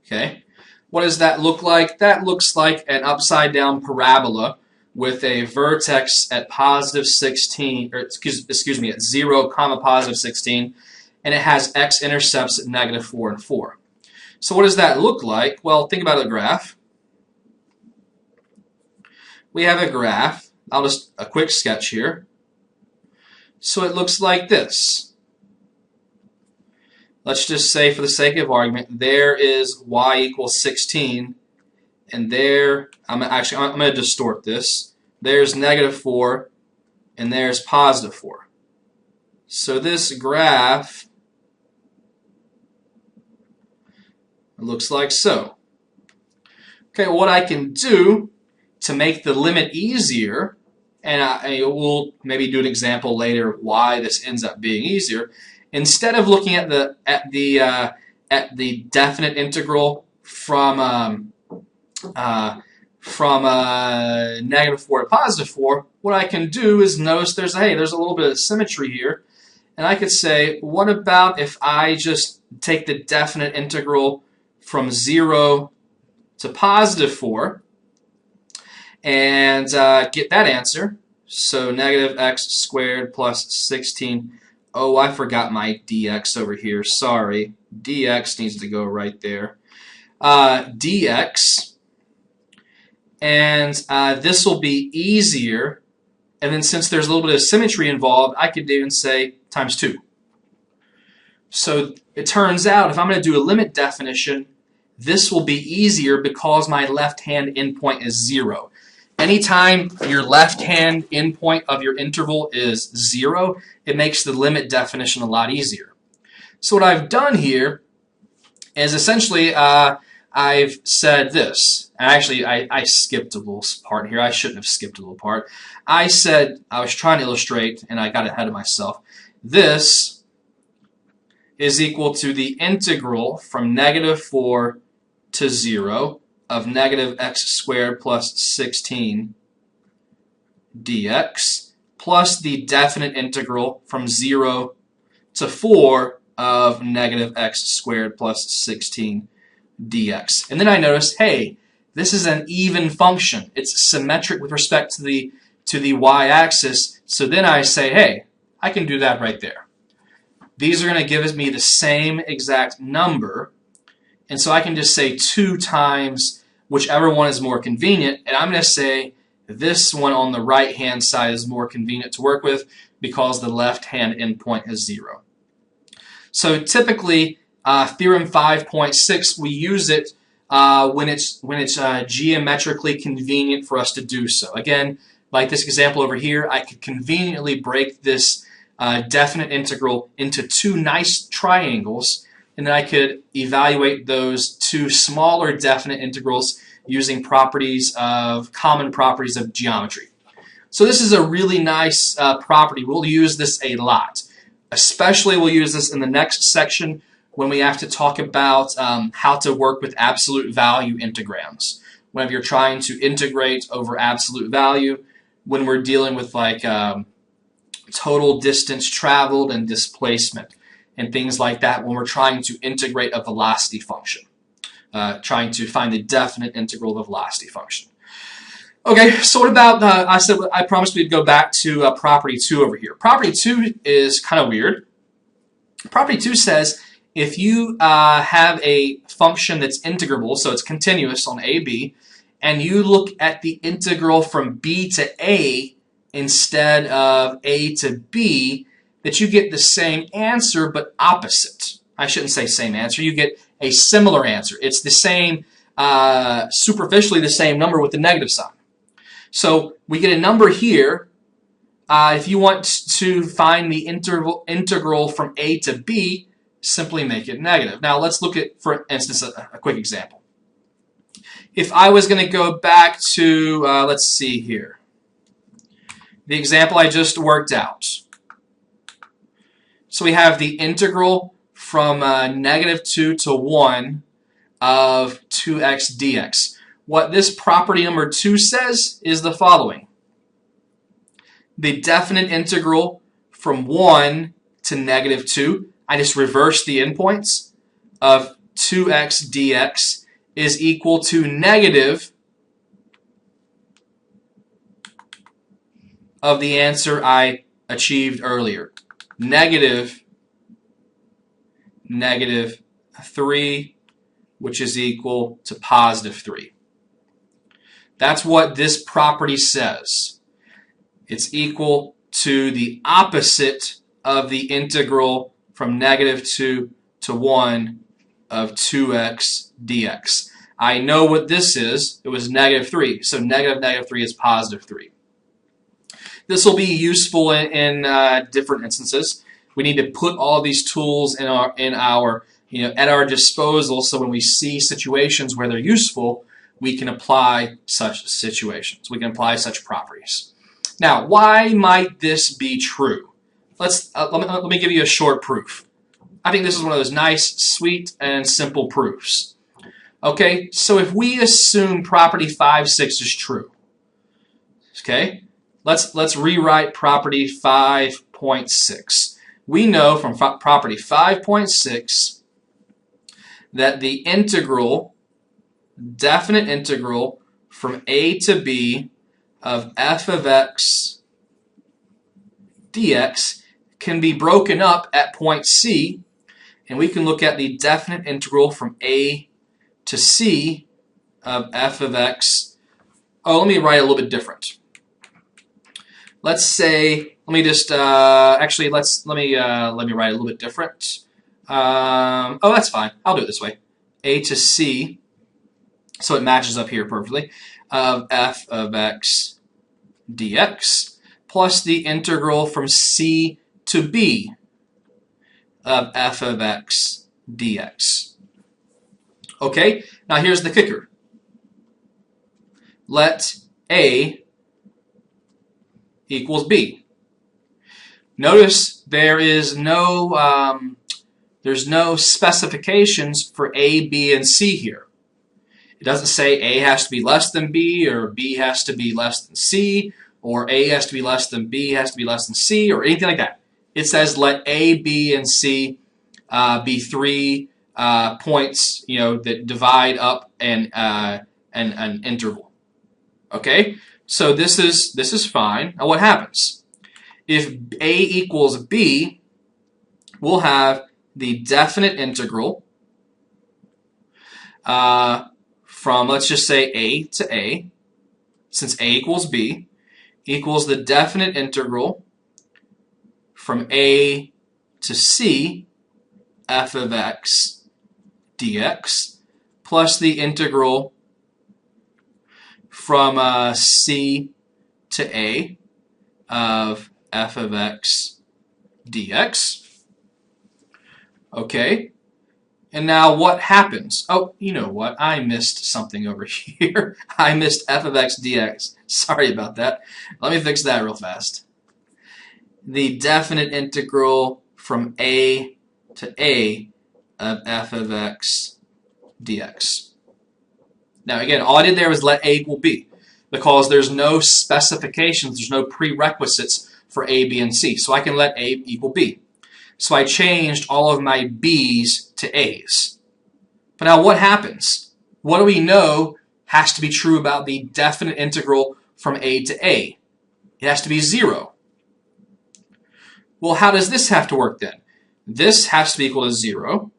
Speaker 1: Okay, what does that look like? That looks like an upside down parabola with a vertex at positive 16, or excuse me, at 0, positive 16, and it has x-intercepts at -4 and 4. So what does that look like? Well, think about a graph. We have a graph. A quick sketch here. So it looks like this. Let's just say, for the sake of argument, there is y equals 16, and there, I'm going to distort this. There's -4, and there's +4. So this graph looks like so. Okay, what I can do to make the limit easier, and we'll maybe do an example later why this ends up being easier. Instead of looking at the definite integral from -4 to +4, what I can do is notice there's a little bit of symmetry here, and I could say, what about if I just take the definite integral from 0 to +4 and get that answer? So -x² plus 16. Oh, I forgot my dx over here. Sorry. dx needs to go right there. Dx. And this will be easier. And then since there's a little bit of symmetry involved, I could even say times 2. So it turns out if I'm going to do a limit definition, this will be easier because my left-hand endpoint is 0. Anytime your left-hand endpoint of your interval is 0, it makes the limit definition a lot easier. So what I've done here is essentially I've said this. And actually, I skipped a little part here. I shouldn't have skipped a little part. I said I was trying to illustrate, and I got ahead of myself. This is equal to the integral from -4 to 0 of -x² plus 16 dx plus the definite integral from 0 to 4 of -x² plus 16 dx. And then I noticed, hey, this is an even function. It's symmetric with respect to the y-axis. So then I say, hey, I can do that right there. These are going to give me the same exact number. And so I can just say 2 times whichever one is more convenient. And I'm going to say this one on the right-hand side is more convenient to work with because the left-hand endpoint is 0. So typically, Theorem 5.6, we use it when it's geometrically convenient for us to do so. Again, like this example over here, I could conveniently break this definite integral into 2 nice triangles, and then I could evaluate those 2 smaller definite integrals using common properties of geometry. So this is a really nice property. We'll use this a lot. Especially we'll use this in the next section when we have to talk about how to work with absolute value integrams. Whenever you're trying to integrate over absolute value, when we're dealing with like total distance traveled and displacement and things like that, when we're trying to integrate a velocity function, trying to find the definite integral of a velocity function. Okay, so what about, I promised we'd go back to property 2 over here. Property 2 is kind of weird. Property 2 says if you have a function that's integrable, so it's continuous on a, b, and you look at the integral from b to a instead of a to b, that you get the same answer but opposite. I shouldn't say same answer. You get a similar answer. It's the same, superficially the same number with the negative sign. So we get a number here. If you want to find the integral from a to b, simply make it negative. Now let's look at, for instance, a quick example. If I was going to go back to, let's see here, the example I just worked out. So we have the integral from -2 to 1 of 2x dx. What this property number 2 says is the following. The definite integral from 1 to -2, I just reverse the endpoints, of 2x dx is equal to negative of the answer I achieved earlier. Negative negative 3, which is equal to positive 3. That's what this property says. It's equal to the opposite of the integral from negative 2 to 1 of 2x dx. I know what this is. It was negative 3. So negative 3 is positive 3. This will be useful in different instances. We need to put all these tools at our disposal, so when we see situations where they're useful, we can apply such situations. We can apply such properties. Now, why might this be true? Let me give you a short proof. I think this is one of those nice, sweet, and simple proofs. Okay, so if we assume property 5.6 is true, okay, let's rewrite property 5.6. We know from property 5.6 that the integral, definite integral from a to b of f of x dx can be broken up at point C, and we can look at the definite integral from a to c of f of x. Oh, let me write it a little bit different. Let's say, let me just actually let me write it a little bit different. Oh, that's fine. I'll do it this way. A to c, so it matches up here perfectly, of f of x dx plus the integral from c to b of f of x dx. Okay, now here's the kicker. Let a equals b. Notice there's no specifications for a, b, and c here. It doesn't say a has to be less than b, or b has to be less than c, or a has to be less than b has to be less than c, or anything like that. It says let a, b, and c be 3 points, that divide up an interval. Okay, so this is fine. Now what happens? If a equals b, we'll have the definite integral from, let's just say, a to a, since a equals b, equals the definite integral from a to c f of x dx plus the integral from c to a of f of x dx. Okay, and now what happens? Oh, you know what? I missed something over here. I missed f of x dx. Sorry about that. Let me fix that real fast. The definite integral from a to a of f of x dx. Now again, all I did there was let a equal b, because there's no specifications, there's no prerequisites for a, b, and c. So I can let a equal b. So I changed all of my b's to a's. But now what happens? What do we know has to be true about the definite integral from a to a? It has to be 0. Well, how does this have to work then? This has to be equal to 0,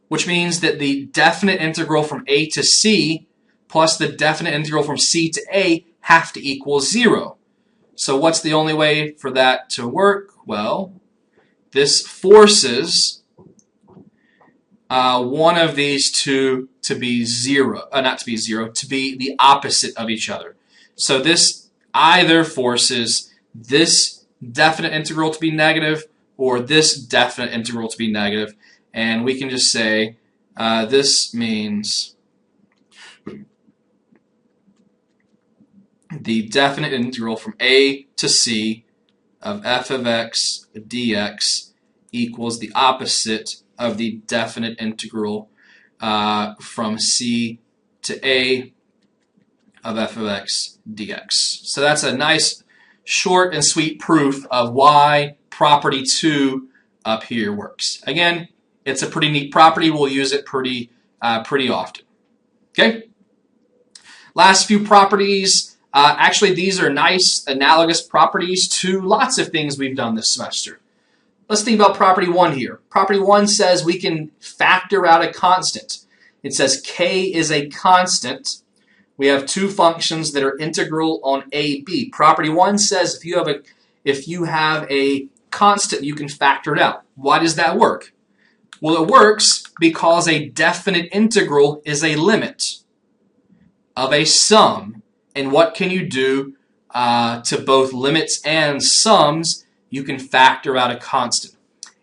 Speaker 1: which means that the definite integral from a to c plus the definite integral from c to a have to equal 0. So what's the only way for that to work? Well, this forces one of these two to be 0, not to be 0, to be the opposite of each other. So this either forces this definite integral to be negative or this definite integral to be negative. And we can just say this means the definite integral from a to c of f of x dx equals the opposite of the definite integral from c to a of f of x dx. So that's a nice short and sweet proof of why property 2 up here works. Again, it's a pretty neat property. We'll use it pretty often. Okay? Last few properties. Actually, these are nice analogous properties to lots of things we've done this semester. let's think about property 1 here. Property 1 says we can factor out a constant. It says k is a constant. We have two functions that are integral on a, b. Property 1 says if you have a constant, you can factor it out. Why does that work? Well, it works because a definite integral is a limit of a sum. And what can you do to both limits and sums? You can factor out a constant.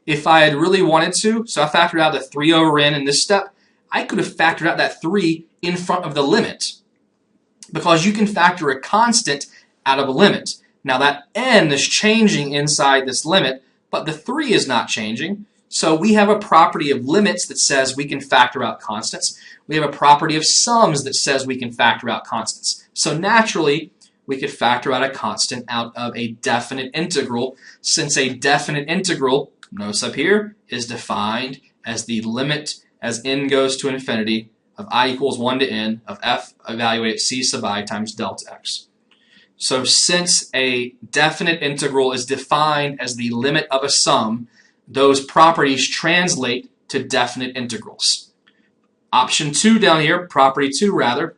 Speaker 1: If I had really wanted to, so I factored out the 3 over n in this step, I could have factored out that 3 in front of the limit, because you can factor a constant out of a limit. Now that n is changing inside this limit, but the 3 is not changing. So we have a property of limits that says we can factor out constants. We have a property of sums that says we can factor out constants. So naturally, we could factor out a constant out of a definite integral, since a definite integral, notice up here, is defined as the limit as n goes to infinity of I equals 1 to n of f evaluated c sub I times delta x. So since a definite integral is defined as the limit of a sum, those properties translate to definite integrals. Option 2 down here, property 2 rather,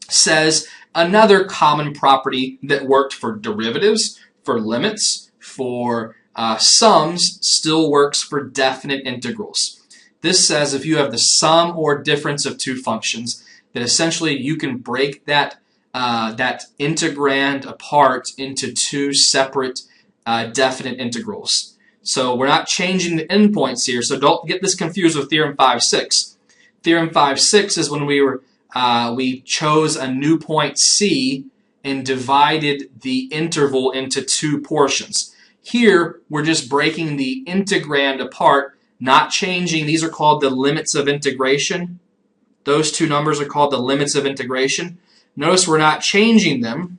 Speaker 1: says another common property that worked for derivatives, for limits, for sums, still works for definite integrals. This says if you have the sum or difference of two functions, that essentially you can break that integrand apart into two separate definite integrals. So we're not changing the endpoints here, so don't get this confused with Theorem 5.6. Theorem 5.6 is when we chose a new point C and divided the interval into two portions. Here, we're just breaking the integrand apart, not changing. These are called the limits of integration. Those two numbers are called the limits of integration. Notice we're not changing them.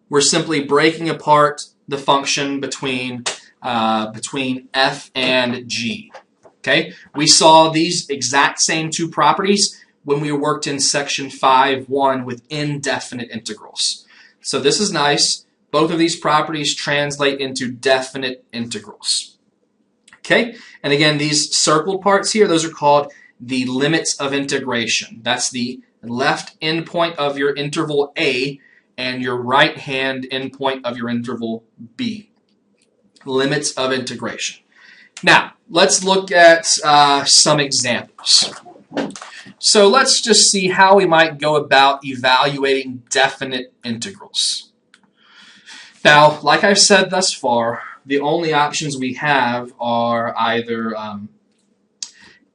Speaker 1: We're simply breaking apart the function between f and g. Okay? We saw these exact same two properties when we worked in section 5.1 with indefinite integrals. So this is nice. Both of these properties translate into definite integrals. Okay? And again, these circled parts here, those are called the limits of integration. That's the left endpoint of your interval A and your right hand endpoint of your interval B. Limits of integration. Now, let's look at some examples. So let's just see how we might go about evaluating definite integrals. Now, like I've said thus far, the only options we have are either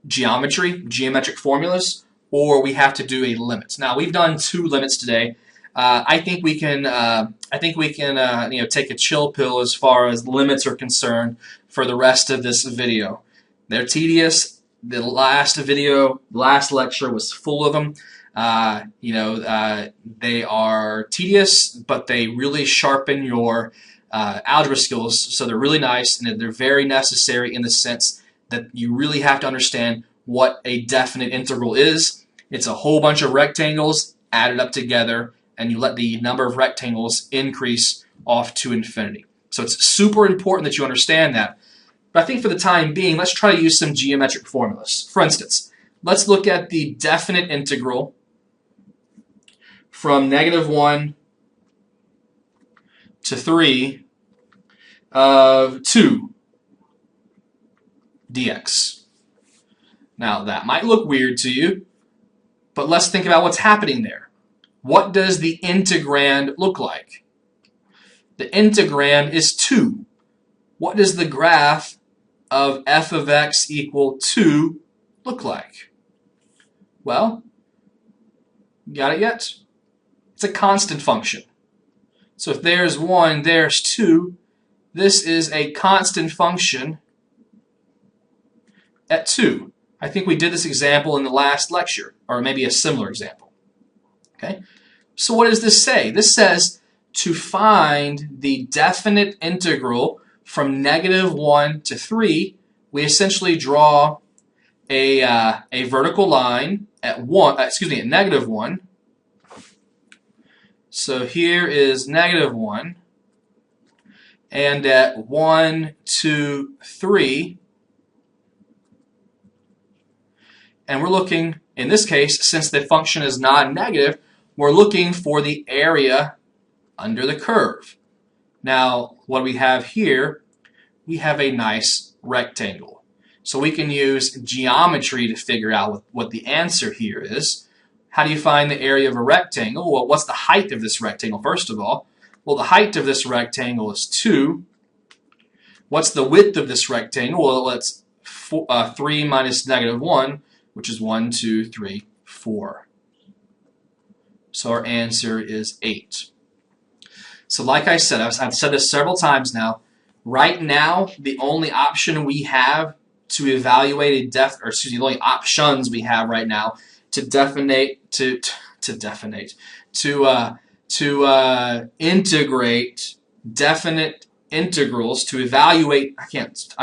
Speaker 1: geometric formulas, or we have to do a limit. Now, we've done two limits today. I think we can take a chill pill as far as limits are concerned for the rest of this video. They're tedious. The last lecture was full of them. They are tedious, but they really sharpen your algebra skills, so they're really nice, and they're very necessary in the sense that you really have to understand what a definite integral is. It's a whole bunch of rectangles added up together, and you let the number of rectangles increase off to infinity. So it's super important that you understand that. But I think for the time being, let's try to use some geometric formulas. For instance, let's look at the definite integral from -1 to 3 of 2 dx. Now, that might look weird to you, but let's think about what's happening there. What does the integrand look like? The integrand is 2. What does the graph of f of x equal 2 look like? Well, got it yet? It's a constant function. So if there's 1, there's 2. This is a constant function at 2. I think we did this example in the last lecture, or maybe a similar example. Okay? So what does this say? This says to find the definite integral from -1 to 3, we essentially draw a vertical line at at -1. So here is -1, and at 1, 2, 3, and we're looking, in this case, since the function is non-negative, we're looking for the area under the curve. Now, what do we have here? We have a nice rectangle. So we can use geometry to figure out what the answer here is. How do you find the area of a rectangle? Well, what's the height of this rectangle, first of all? Well, the height of this rectangle is 2. What's the width of this rectangle? Well, it's 3 minus negative 1, which is 1, 2, 3, 4. So our answer is 8. So like I said, I've said this several times now, right now the only option we have to evaluate the only options we have right now to integrate definite integrals, to evaluate, I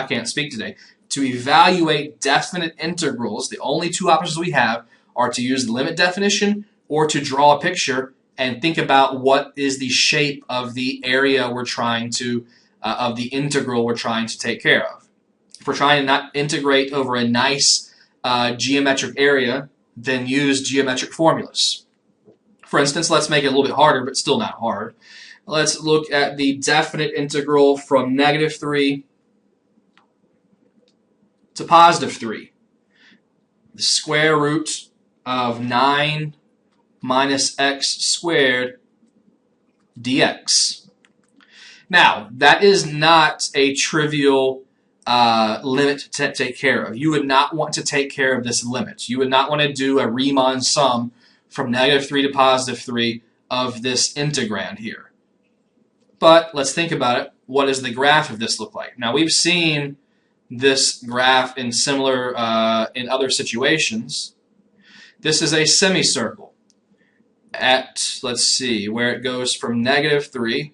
Speaker 1: can't speak today, to evaluate definite integrals, the only two options we have are to use the limit definition or to draw a picture and think about what is the shape of the area we're trying to, of the integral we're trying to take care of. If we're trying to not integrate over a nice geometric area, then use geometric formulas. For instance, let's make it a little bit harder, but still not hard. Let's look at the definite integral from negative 3 to positive 3. The square root of 9 minus x squared dx. Now, that is not a trivial limit to take care of. You would not want to take care of this limit. You would not want to do a Riemann sum from negative 3 to positive 3 of this integrand here. But let's think about it. What does the graph of this look like? Now, we've seen this graph in similar, in other situations. This is a semicircle at, let's see, where it goes from negative 3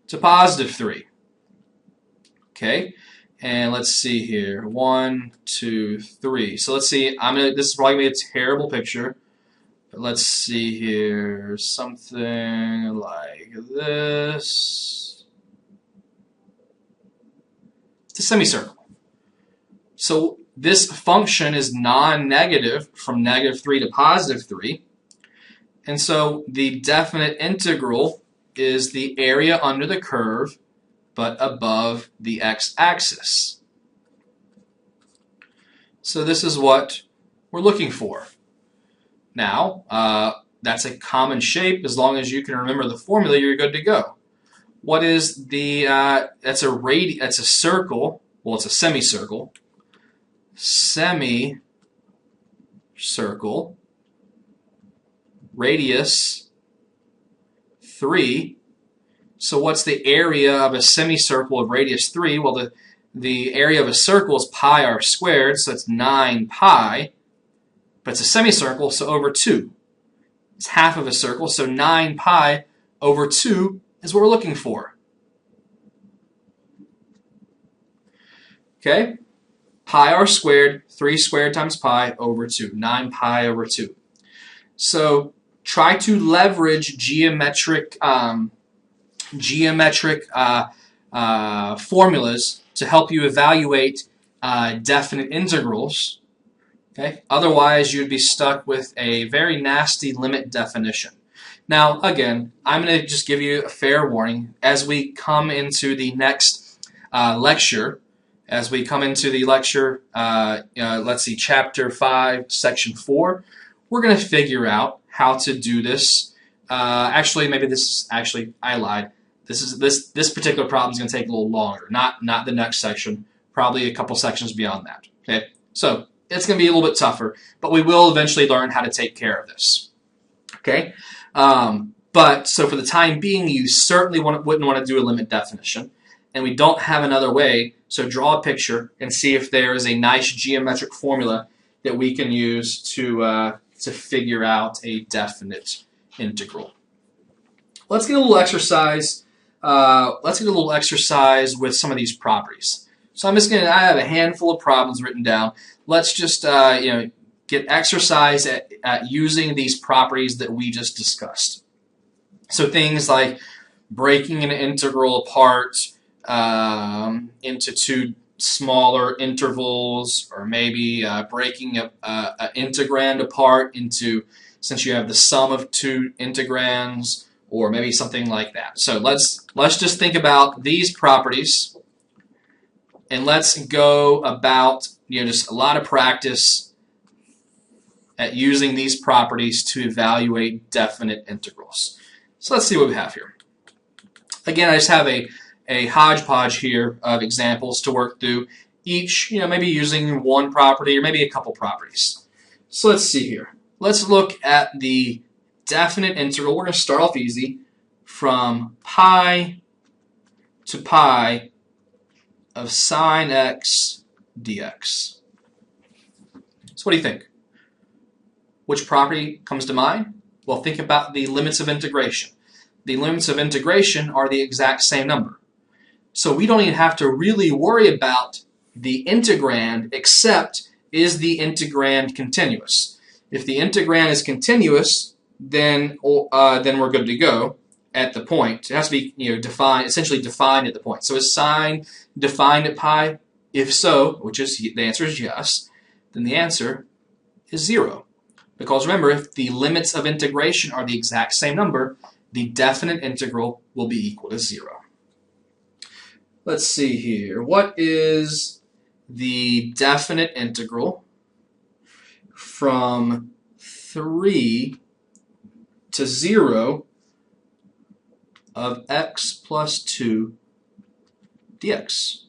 Speaker 1: to positive 3. Okay, and let's see here, 1, 2, 3. So let's see, this is probably going to be a terrible picture, but let's see here, something like this. It's a semicircle. So this function is non-negative from negative 3 to positive 3, and so the definite integral is the area under the curve but above the x-axis. So this is what we're looking for. Now, that's a common shape. As long as you can remember the formula, you're good to go. What is the, that's a circle, well, it's a semicircle. Semicircle, radius 3. So what's the area of a semicircle of radius 3? Well, the area of a circle is pi r squared, so it's 9 pi. But it's a semicircle, so over 2. It's half of a circle, so 9 pi over 2 is what we're looking for. Okay? Pi r squared, 3 squared times pi over 2. 9 pi over 2. So try to leverage geometric formulas to help you evaluate definite integrals. Okay? Otherwise, you'd be stuck with a very nasty limit definition. Now, again, I'm going to just give you a fair warning. As we come into the next lecture, let's see, Chapter 5, Section 4, we're going to figure out how to do this. Actually, maybe this is, I lied. This particular problem is going to take a little longer, not the next section, probably a couple sections beyond that. Okay, so it's going to be a little bit tougher, but we will eventually learn how to take care of this. Okay, but so for the time being, you certainly wouldn't want to do a limit definition, and we don't have another way. So draw a picture and see if there is a nice geometric formula that we can use to figure out a definite integral. Let's get a little exercise. With some of these properties. So I have a handful of problems written down. Let's just get exercise at using these properties that we just discussed. So things like breaking an integral apart into two smaller intervals, or maybe breaking an integrand apart into, since you have the sum of two integrands, or maybe something like that. So let's just think about these properties, and let's go about just a lot of practice at using these properties to evaluate definite integrals. So let's see what we have here. Again, I just have a hodgepodge here of examples to work through, each maybe using one property or maybe a couple properties. So let's see here. Let's look at the definite integral. We're going to start off easy, from pi to pi of sine x dx. So what do you think? Which property comes to mind? Well, think about the limits of integration. The limits of integration are the exact same number. So we don't even have to really worry about the integrand, except is the integrand continuous? If the integrand is continuous, then we're good to go at the point. It has to be essentially defined at the point. So is sine defined at pi? If so, which is the answer is yes, then the answer is 0. Because remember, if the limits of integration are the exact same number, the definite integral will be equal to 0. Let's see here. What is the definite integral from 3 to 0 of x plus 2 dx?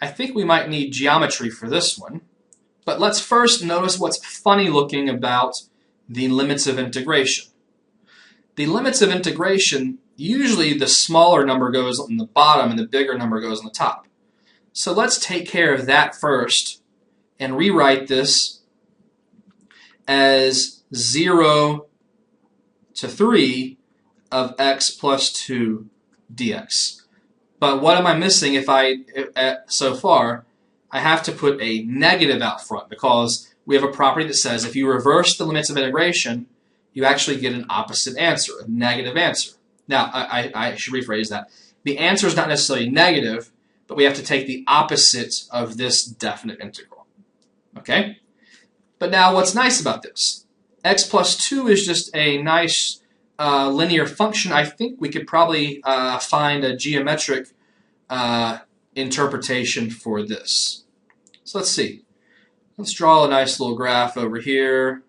Speaker 1: I think we might need geometry for this one. But let's first notice what's funny looking about the limits of integration. The limits of integration, usually the smaller number goes on the bottom and the bigger number goes on the top. So let's take care of that first and rewrite this as 0 to 3 of x plus 2 dx. But what am I missing so far? I have to put a negative out front, because we have a property that says if you reverse the limits of integration, you actually get an opposite answer, a negative answer. Now, I should rephrase that. The answer is not necessarily negative, but we have to take the opposite of this definite integral. Okay? But now what's nice about this? X plus 2 is just a nice linear function. I think we could probably find a geometric interpretation for this. So let's see. Let's draw a nice little graph over here.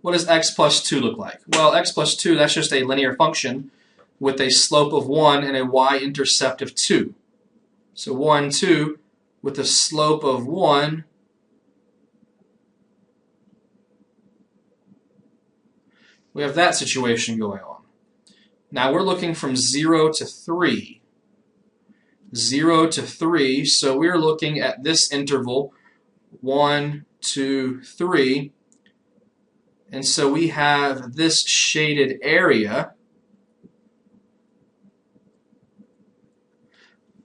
Speaker 1: What does x plus 2 look like? Well, x plus 2, that's just a linear function with a slope of 1 and a y-intercept of 2. So 1, 2, with a slope of 1 we have that situation going on. Now we're looking from 0 to 3. 0 to 3, so we're looking at this interval 1, 2, 3, and so we have this shaded area.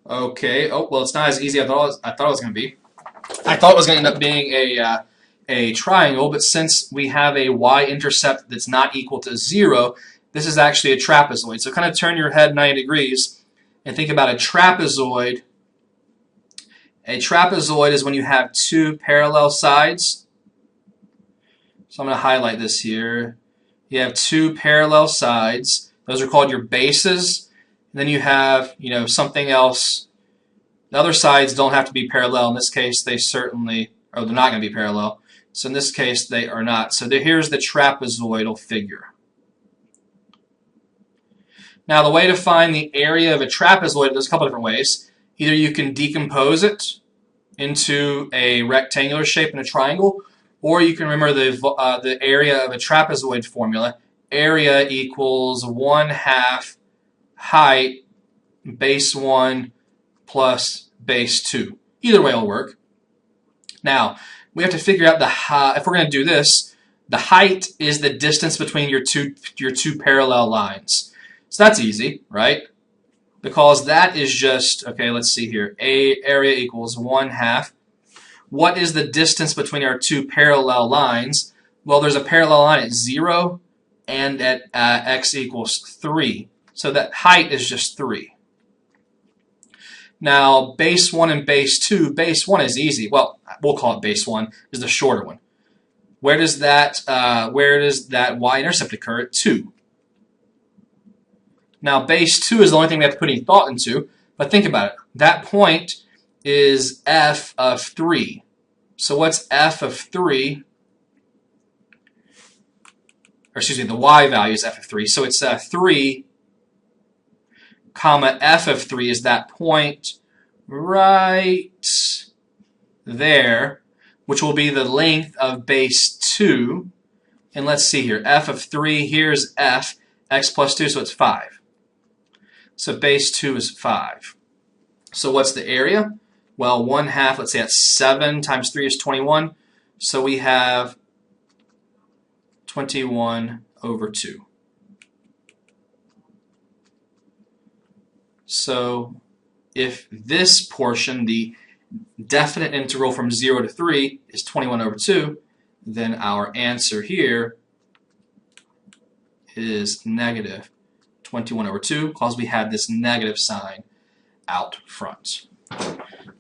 Speaker 1: Okay, oh well, it's not as easy as I thought it was going to be. I thought it was going to end up being a triangle, but since we have a y-intercept that's not equal to 0, this is actually a trapezoid. So kind of turn your head 90 degrees and think about a trapezoid. A trapezoid is when you have two parallel sides. So I'm going to highlight this here. You have two parallel sides. Those are called your bases. And then you have, something else. The other sides don't have to be parallel. In this case, they certainly, or they're not going to be parallel. So in this case, they are not. So here's the trapezoidal figure. Now, the way to find the area of a trapezoid, there's a couple different ways. Either you can decompose it into a rectangular shape in a triangle, or you can remember the area of a trapezoid formula. Area equals 1/2 height base 1 plus base 2. Either way will work. Now, we have to figure out if we're going to do this, the height is the distance between your two parallel lines. So that's easy, right? Because that is just, okay, let's see here. Area equals 1/2. What is the distance between our two parallel lines? Well, there's a parallel line at 0 and at x equals 3. So that height is just 3. Now, base 1 and base 2, base 1 is easy. Well, we'll call it base 1, is the shorter one. Where does that y-intercept occur? At 2. Now, base 2 is the only thing we have to put any thought into, but think about it. That point is f of 3. So what's f of 3? Or excuse me, the y value is f of 3. So it's 3, comma, f of 3 is that point right there, which will be the length of base 2. And let's see here, f of 3, here's f, x plus 2, so it's 5. So base 2 is 5. So what's the area? Well, 1/2, let's say that's 7 times 3 is 21. So we have 21 over 2. So if this portion, the definite integral from 0 to 3, is 21 over 2, then our answer here is negative 21 over 2, because we had this negative sign out front.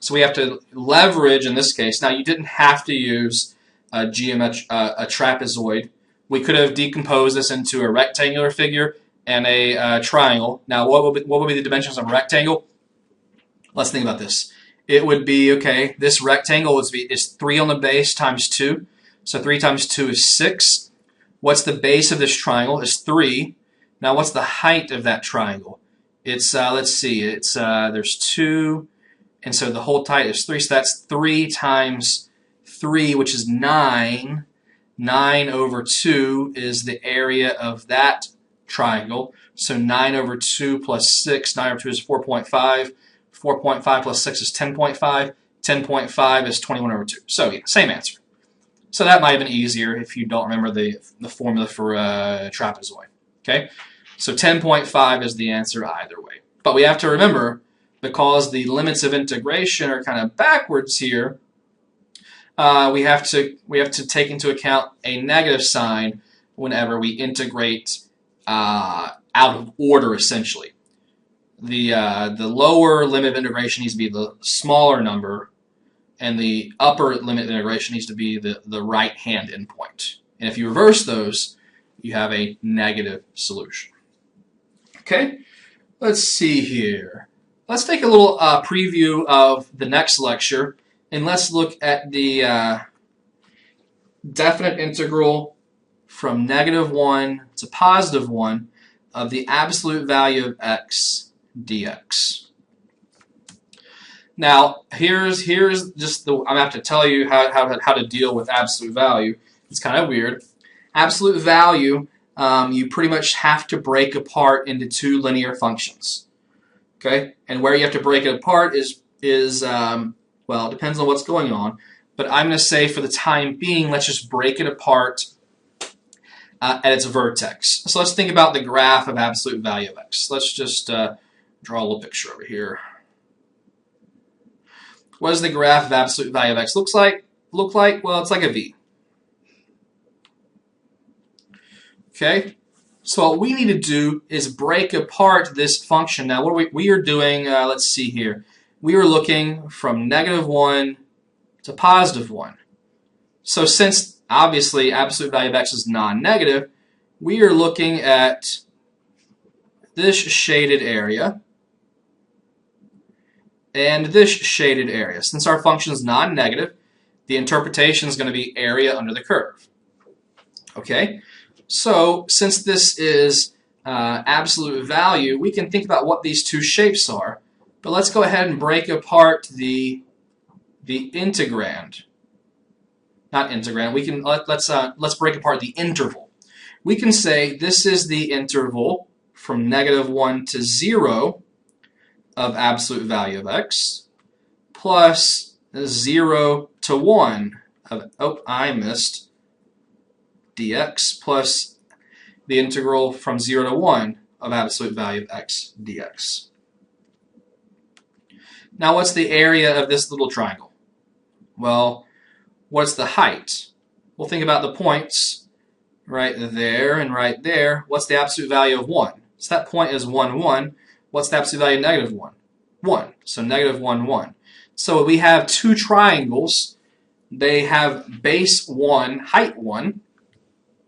Speaker 1: So we have to leverage, in this case, now you didn't have to use a trapezoid. We could have decomposed this into a rectangular figure and a triangle. Now, what would be the dimensions of a rectangle? Let's think about this. It would be, okay, this rectangle is 3 on the base times 2. So 3 times 2 is 6. What's the base of this triangle? Is 3. Now, what's the height of that triangle? It's, let's see, it's there's 2, and so the whole height is 3. So that's 3 times 3, which is 9. 9 over 2 is the area of that triangle. So 9 over 2 plus 6, 9 over 2 is 4.5. 4.5 plus 6 is 10.5. 10.5 is 21 over 2. So yeah, same answer. So that might have been easier if you don't remember the formula for trapezoid. Okay, so 10.5 is the answer either way. But we have to remember, because the limits of integration are kind of backwards here, we have to take into account a negative sign whenever we integrate out of order, essentially. The lower limit of integration needs to be the smaller number, and the upper limit of integration needs to be the right-hand endpoint. And if you reverse those, you have a negative solution. Okay, let's see here. Let's take a little preview of the next lecture, and let's look at the definite integral from -1 to +1 of the absolute value of x dx. Now, here's just I'm gonna have to tell you how to deal with absolute value. It's kind of weird. Absolute value, you pretty much have to break apart into 2 linear functions. Okay, and where you have to break it apart is well, it depends on what's going on. But I'm going to say, for the time being, let's just break it apart at its vertex. So let's think about the graph of absolute value of x. Let's just draw a little picture over here. What does the graph of absolute value of x look like? Well, it's like a V. Okay, so what we need to do is break apart this function. Now, what we are doing, let's see here. We are looking from -1 to +1. So since, obviously, absolute value of x is non-negative, we are looking at this shaded area and this shaded area. Since our function is non-negative, the interpretation is going to be area under the curve. Okay? So, since this is absolute value, we can think about what these 2 shapes are. But let's go ahead and break apart the integrand. Not integrand. We can let's break apart the interval. We can say this is the interval from -1 to 0 of absolute value of x, plus 0 to 1 of, oh, I missed, dx, plus the integral from 0 to 1 of absolute value of x dx. Now, what's the area of this little triangle? Well, what's the height? Well, think about the points right there and right there, what's the absolute value of 1? So that point is 1, 1. What's the absolute value of negative 1? 1. So negative 1, 1. So we have two triangles. They have base 1, height 1.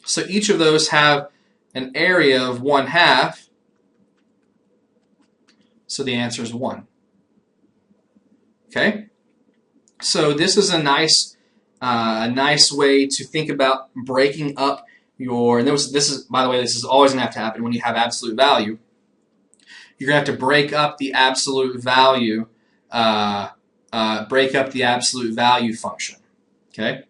Speaker 1: So each of those have an area of 1/2. So the answer is 1. Okay? So this is a nice way to think about breaking up your, and this is, by the way, this is always going to have to happen when you have absolute value. You're going to have to break up the absolute value, function. Okay.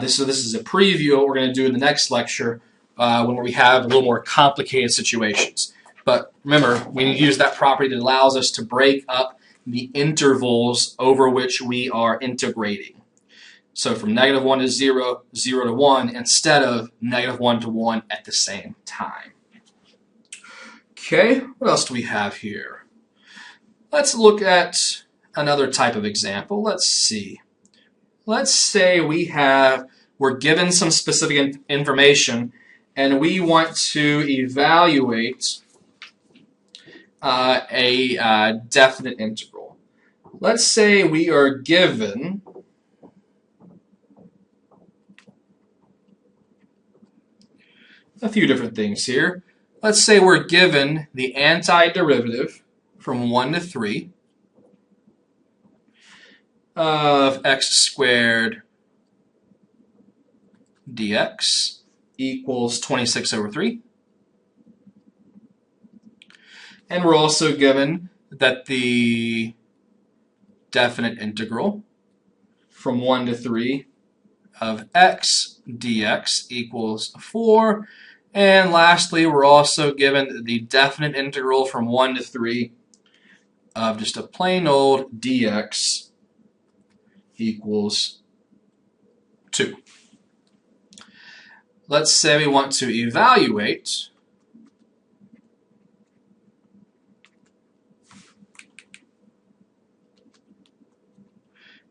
Speaker 1: This is a preview of what we're going to do in the next lecture when we have a little more complicated situations. But remember, we need to use that property that allows us to break up the intervals over which we are integrating. So from -1 to 0, 0 to 1, instead of -1 to 1 at the same time. Okay, what else do we have here? Let's look at another type of example. Let's see. Let's say we're given some specific information and we want to evaluate a definite integral. Let's say we are given a few different things here. Let's say we're given the antiderivative from 1 to 3 of x squared dx equals 26/3. And we're also given that the definite integral from 1 to 3 of x dx equals 4. And lastly, we're also given the definite integral from 1 to 3 of just a plain old dx equals 2. Let's say we want to evaluate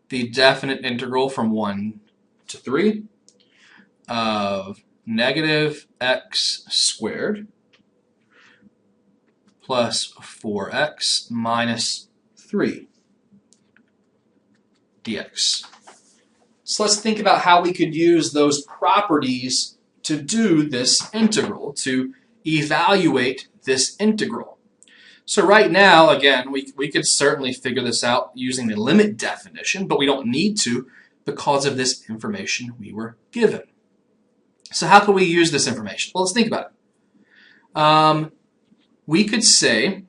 Speaker 1: the definite integral from 1 to 3 of negative x squared plus 4x minus 3 dx. So let's think about how we could use those properties to do this integral, to evaluate this integral. So right now, again, we could certainly figure this out using the limit definition, but we don't need to because of this information we were given. So how can we use this information? Well, let's think about it. We could say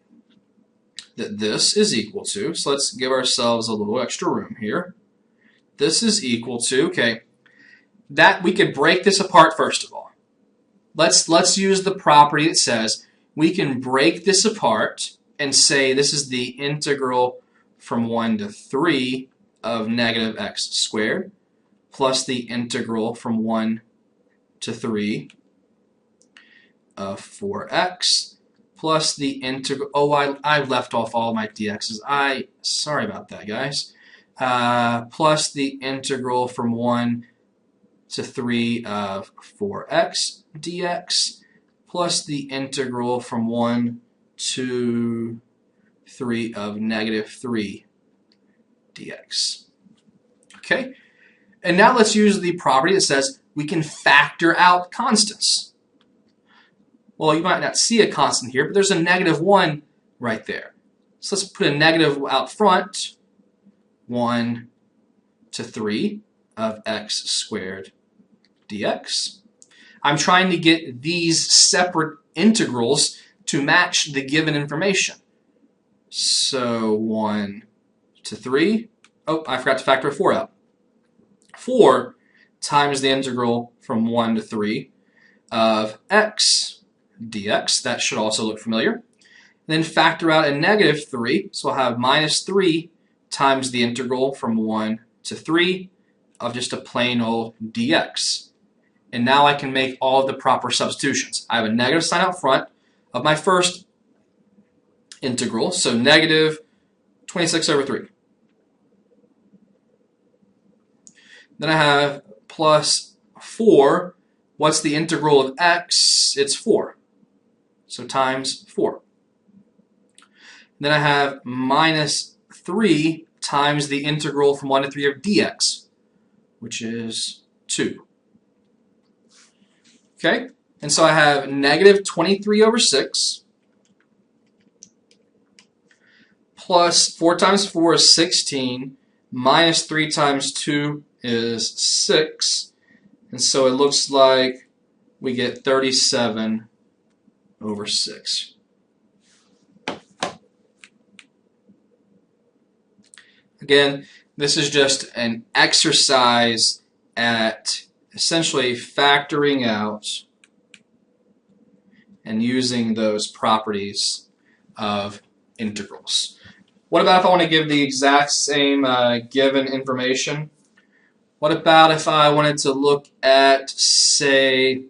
Speaker 1: that this is equal to, so let's give ourselves a little extra room here. This is equal to, okay, that we could break this apart first of all. Let's use the property that says we can break this apart and say this is the integral from 1 to 3 of negative x squared plus the integral from 1 to 3 of 4x plus the integral, oh, I left off all my dx's. Sorry about that, guys. Plus the integral from 1 to 3 of 4x dx plus the integral from 1 to 3 of negative 3 dx. Okay? And now let's use the property that says we can factor out constants. Well, you might not see a constant here, but there's a -1 right there. So let's put a negative out front. 1 to 3 of x squared dx. I'm trying to get these separate integrals to match the given information. So 1 to 3. Oh, I forgot to factor a 4 out. 4 times the integral from 1 to 3 of x dx. That should also look familiar. And then factor out a -3, so I'll have -3 times the integral from 1 to 3 of just a plain old dx. And now I can make all of the proper substitutions. I have a negative sign out front of my first integral, so negative 26/3. Then I have plus 4. What's the integral of x? It's 4. So times 4. Then I have minus 3 times the integral from 1 to 3 of dx, which is 2. Okay? And so I have negative 23 over 6 plus 4 times 4 is 16 minus 3 times 2 is 6. And so it looks like we get 37 over 6. Again, this is just an exercise at essentially factoring out and using those properties of integrals. What about if I want to give the exact same given information? What about if I wanted to look at, say,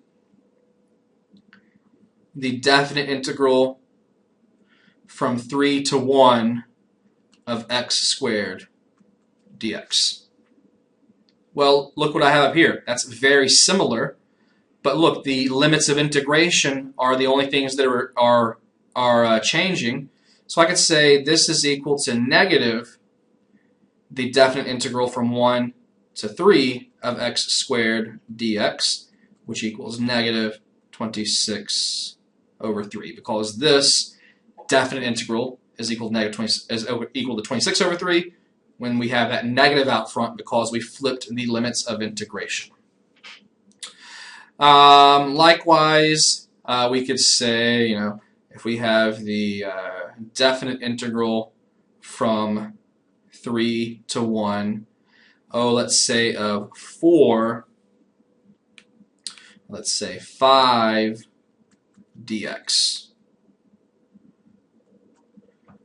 Speaker 1: the definite integral from 3 to 1 of x squared dx? Well, look what I have up here. That's very similar, but look, the limits of integration are the only things that are changing. So I could say this is equal to negative the definite integral from 1 to 3 of x squared dx, which equals negative 26 over 3, because this definite integral is equal to 26 over 3 when we have that negative out front because we flipped the limits of integration. Likewise, we could say, if we have the definite integral from 3 to 1, let's say of 4, let's say 5 dx.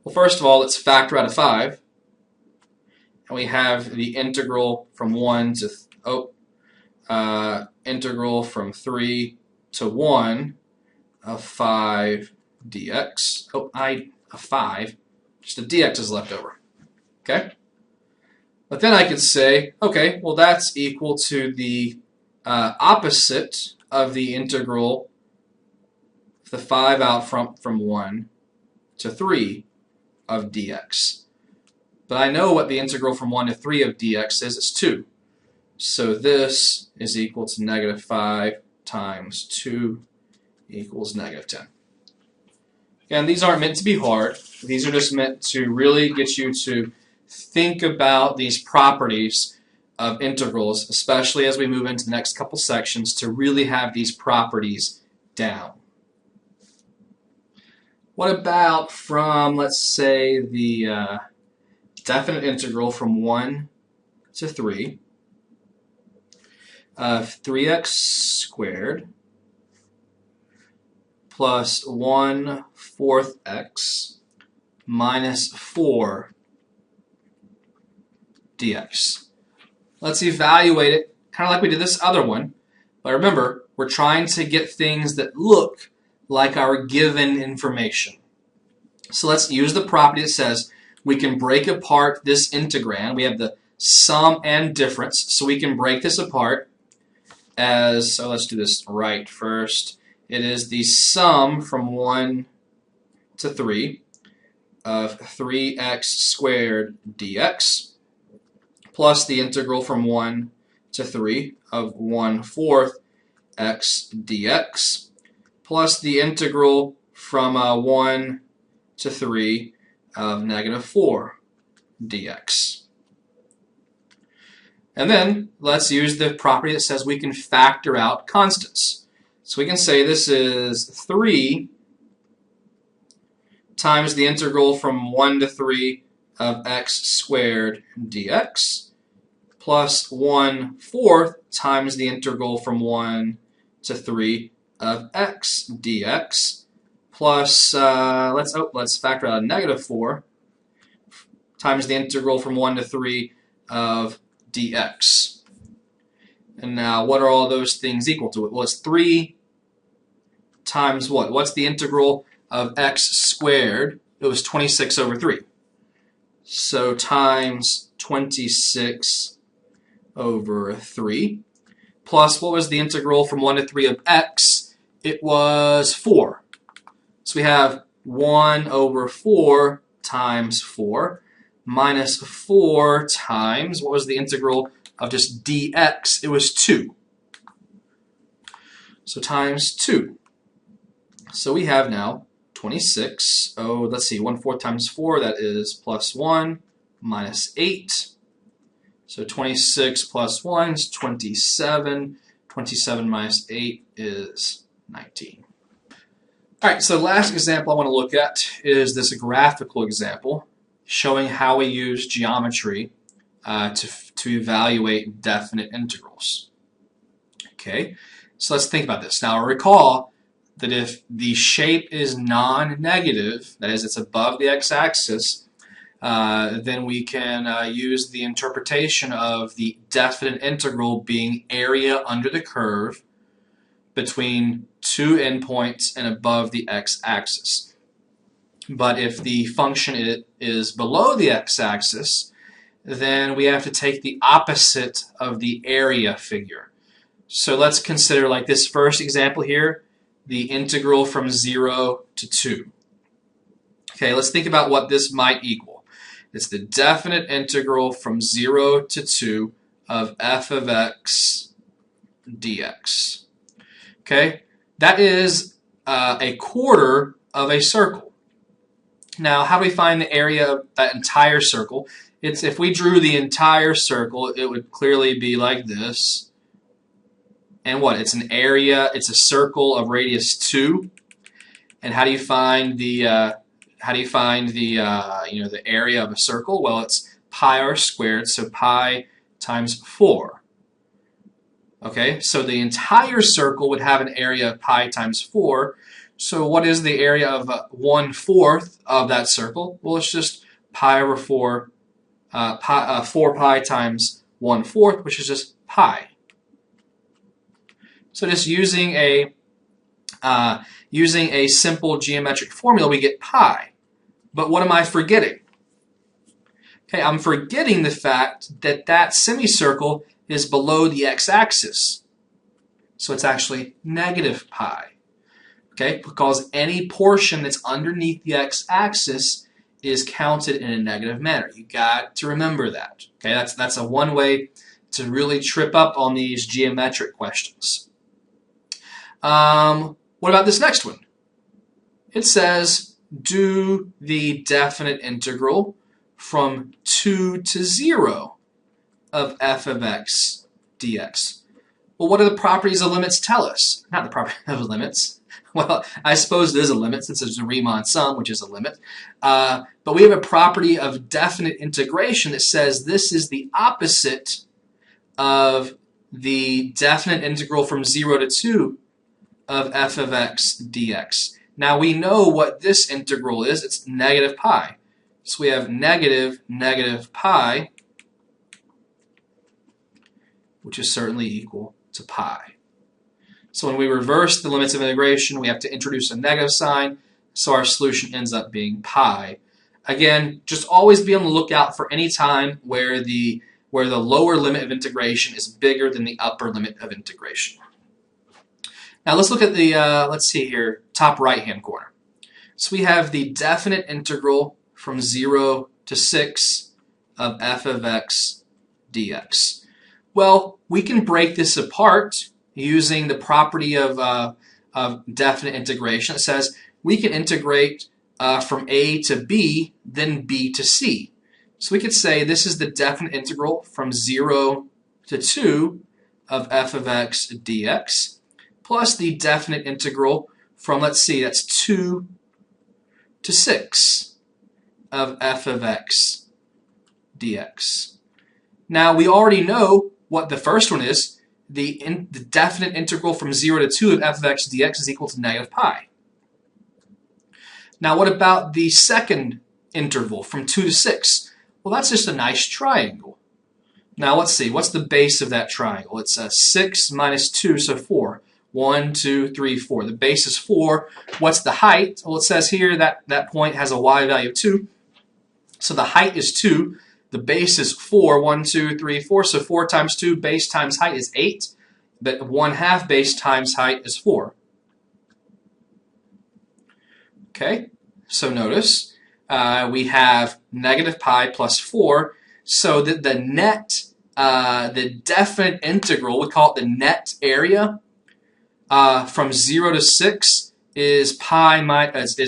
Speaker 1: Well, first of all, let's factor out of 5. And we have the integral from 1 to, integral from 3 to 1 of 5 dx. Of 5. Just a dx is left over. Okay? But then I could say, okay, well that's equal to the opposite of the integral, the 5 out front from 1 to 3 of dx. But I know what the integral from 1 to 3 of dx is. It's 2. So this is equal to negative 5 times 2 equals negative 10. Again, these aren't meant to be hard. These are just meant to really get you to think about these properties of integrals, especially as we move into the next couple sections, to really have these properties down. What about from, let's say, the definite integral from 1 to 3 of 3x squared plus 1/4 x minus 4 dx. Let's evaluate it kind of like we did this other one, but remember, we're trying to get things that look like our given information. So let's use the property that says we can break apart this integrand. We have the sum and difference, so we can break this apart as, so let's do this right first. It is the sum from 1 to 3 of 3x squared dx plus the integral from 1 to 3 of 1/4 x dx plus the integral from 1 to 3 of negative 4 dx. And then let's use the property that says we can factor out constants. So we can say this is 3 times the integral from 1 to 3 of x squared dx plus 1/4 times the integral from 1 to 3 of x dx plus, let's factor out a negative 4 times the integral from 1 to 3 of dx. And now, what are all those things equal to? Well, it's 3 times what? What's the integral of x squared? It was 26 over 3. So times 26 over 3 plus what was the integral from 1 to 3 of x? It was 4. So we have 1 over 4 times 4 minus 4 times, what was the integral of just dx? It was 2. So times 2. So we have now 26. Oh, let's see, 1/4 times 4, that is plus 1 minus 8. So 26 plus 1 is 27. 27 minus 8 is 19. All right, so the last example I want to look at is this graphical example showing how we use geometry to evaluate definite integrals. Okay, so let's think about this. Now recall that if the shape is non-negative, that is, it's above the x-axis, then we can use the interpretation of the definite integral being area under the curve between two endpoints and above the x-axis. But if the function is below the x-axis, then we have to take the opposite of the area figure. So let's consider, like this first example here, the integral from 0 to 2. Okay, let's think about what this might equal. It's the definite integral from 0 to 2 of f of x dx. Okay, that is a quarter of a circle. Now, how do we find the area of that entire circle? It's if we drew the entire circle, it would clearly be like this. And what? It's an area. It's a circle of radius 2. And how do you find the the area of a circle? Well, it's pi r squared. So pi times 4. Okay, so the entire circle would have an area of pi times 4. So what is the area of 1/4 of that circle? Well, it's just pi over 4, 4 pi times 1/4, which is just pi. So just using a simple geometric formula, we get pi. But what am I forgetting? Okay, I'm forgetting the fact that that semicircle is below the x-axis. So it's actually negative pi. Okay, because any portion that's underneath the x-axis is counted in a negative manner. You got to remember that. Okay, that's a one way to really trip up on these geometric questions. What about this next one? It says, do the definite integral from 2 to 0 of f of x dx. Well, what do the properties of limits tell us? Not the property of limits. Well, I suppose it is a limit since there's a Riemann sum, which is a limit. But we have a property of definite integration that says this is the opposite of the definite integral from 0 to 2 of f of x dx. Now we know what this integral is. It's negative pi. So we have negative pi, which is certainly equal to pi. So when we reverse the limits of integration, we have to introduce a negative sign, so our solution ends up being pi. Again, just always be on the lookout for any time where the lower limit of integration is bigger than the upper limit of integration. Now let's look at the, let's see here, top right-hand corner. So we have the definite integral from 0 to 6 of f of x dx. Well, we can break this apart using the property of definite integration. It says we can integrate from a to b, then b to c. So we could say this is the definite integral from 0 to 2 of f of x dx, plus the definite integral from, let's see, that's 2 to 6 of f of x dx. Now we already know what the first one is. The definite integral from 0 to 2 of f of x dx is equal to negative pi. Now what about the second interval from 2 to 6? Well, that's just a nice triangle. Now let's see, what's the base of that triangle? It's 6 minus 2, so 4. 1, 2, 3, 4. The base is 4. What's the height? Well, it says here that that point has a y value of 2. So the height is 2. The base is 4. 1, 2, 3, 4. So 4 times 2, base times height is 8. that 1/2 base times height is 4. Okay, so notice we have negative pi plus 4, so that the net, the definite integral, we call it the net area, from 0 to 6 is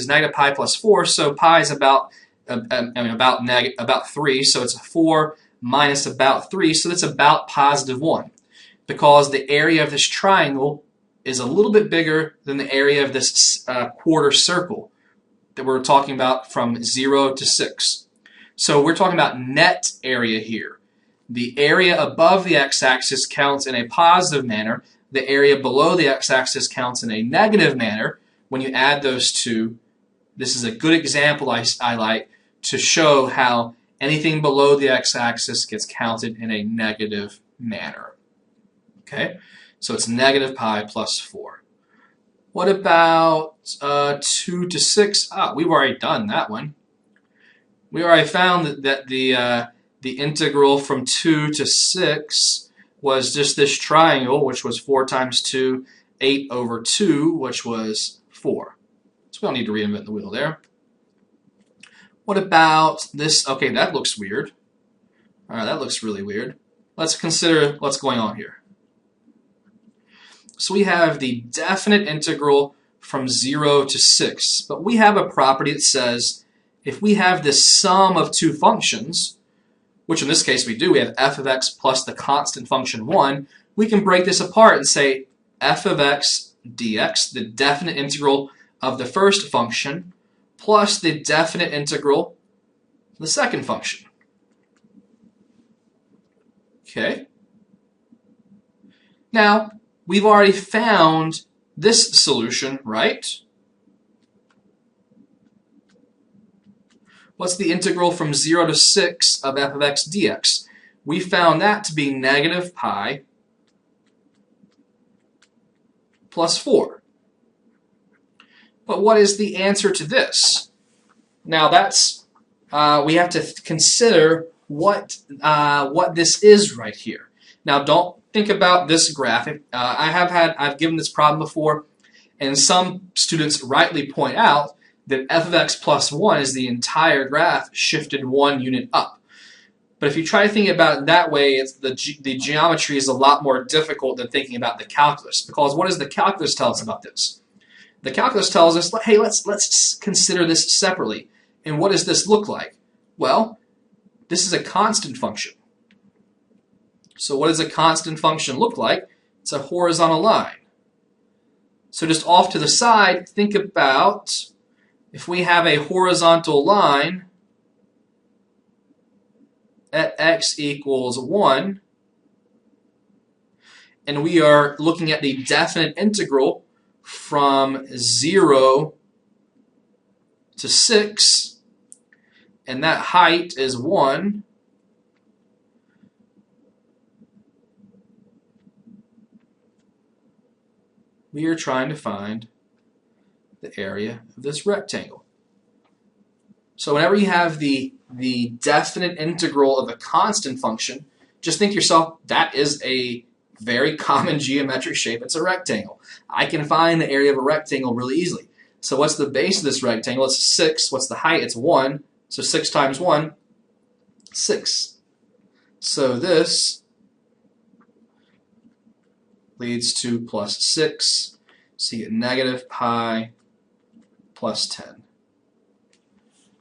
Speaker 1: negative pi plus 4, so pi is about 3, so it's 4 minus about 3, so that's about positive 1, because the area of this triangle is a little bit bigger than the area of this quarter circle that we're talking about from 0 to 6. So we're talking about net area here. The area above the x-axis counts in a positive manner. The area below the x-axis counts in a negative manner. When you add those two, this is a good example I like to show how anything below the x-axis gets counted in a negative manner. Okay, so it's negative pi plus 4. What about 2 to 6? We've already done that one. We already found that the integral from 2 to 6 was just this triangle, which was 4 times 2, 8 over 2, which was 4. So we don't need to reinvent the wheel there. What about this? Okay, that looks weird. All right, that looks really weird. Let's consider what's going on here. So we have the definite integral from 0 to 6, but we have a property that says if we have this sum of two functions, which in this case we do, we have f of x plus the constant function 1, we can break this apart and say f of x dx, the definite integral of the first function, plus the definite integral of the second function. Okay. Now, we've already found this solution, right? What's the integral from 0 to 6 of f of x dx? We found that to be negative pi plus 4. But what is the answer to this? Now that's, we have to consider what this is right here. Now don't think about this graphic. I've given this problem before, and some students rightly point out that f of x plus 1 is the entire graph shifted 1 unit up. But if you try to think about it that way, the geometry is a lot more difficult than thinking about the calculus. Because what does the calculus tell us about this? The calculus tells us, hey, let's consider this separately. And what does this look like? Well, this is a constant function. So what does a constant function look like? It's a horizontal line. So just off to the side, think about if we have a horizontal line at x equals 1, and we are looking at the definite integral from 0 to 6, and that height is 1, we are trying to find the area of this rectangle. So whenever you have the definite integral of a constant function, just think to yourself, that is a very common geometric shape. It's a rectangle. I can find the area of a rectangle really easily. So what's the base of this rectangle? It's 6. What's the height? It's 1. So 6 times 1, 6. So this leads to plus 6. So you get negative pi plus 10.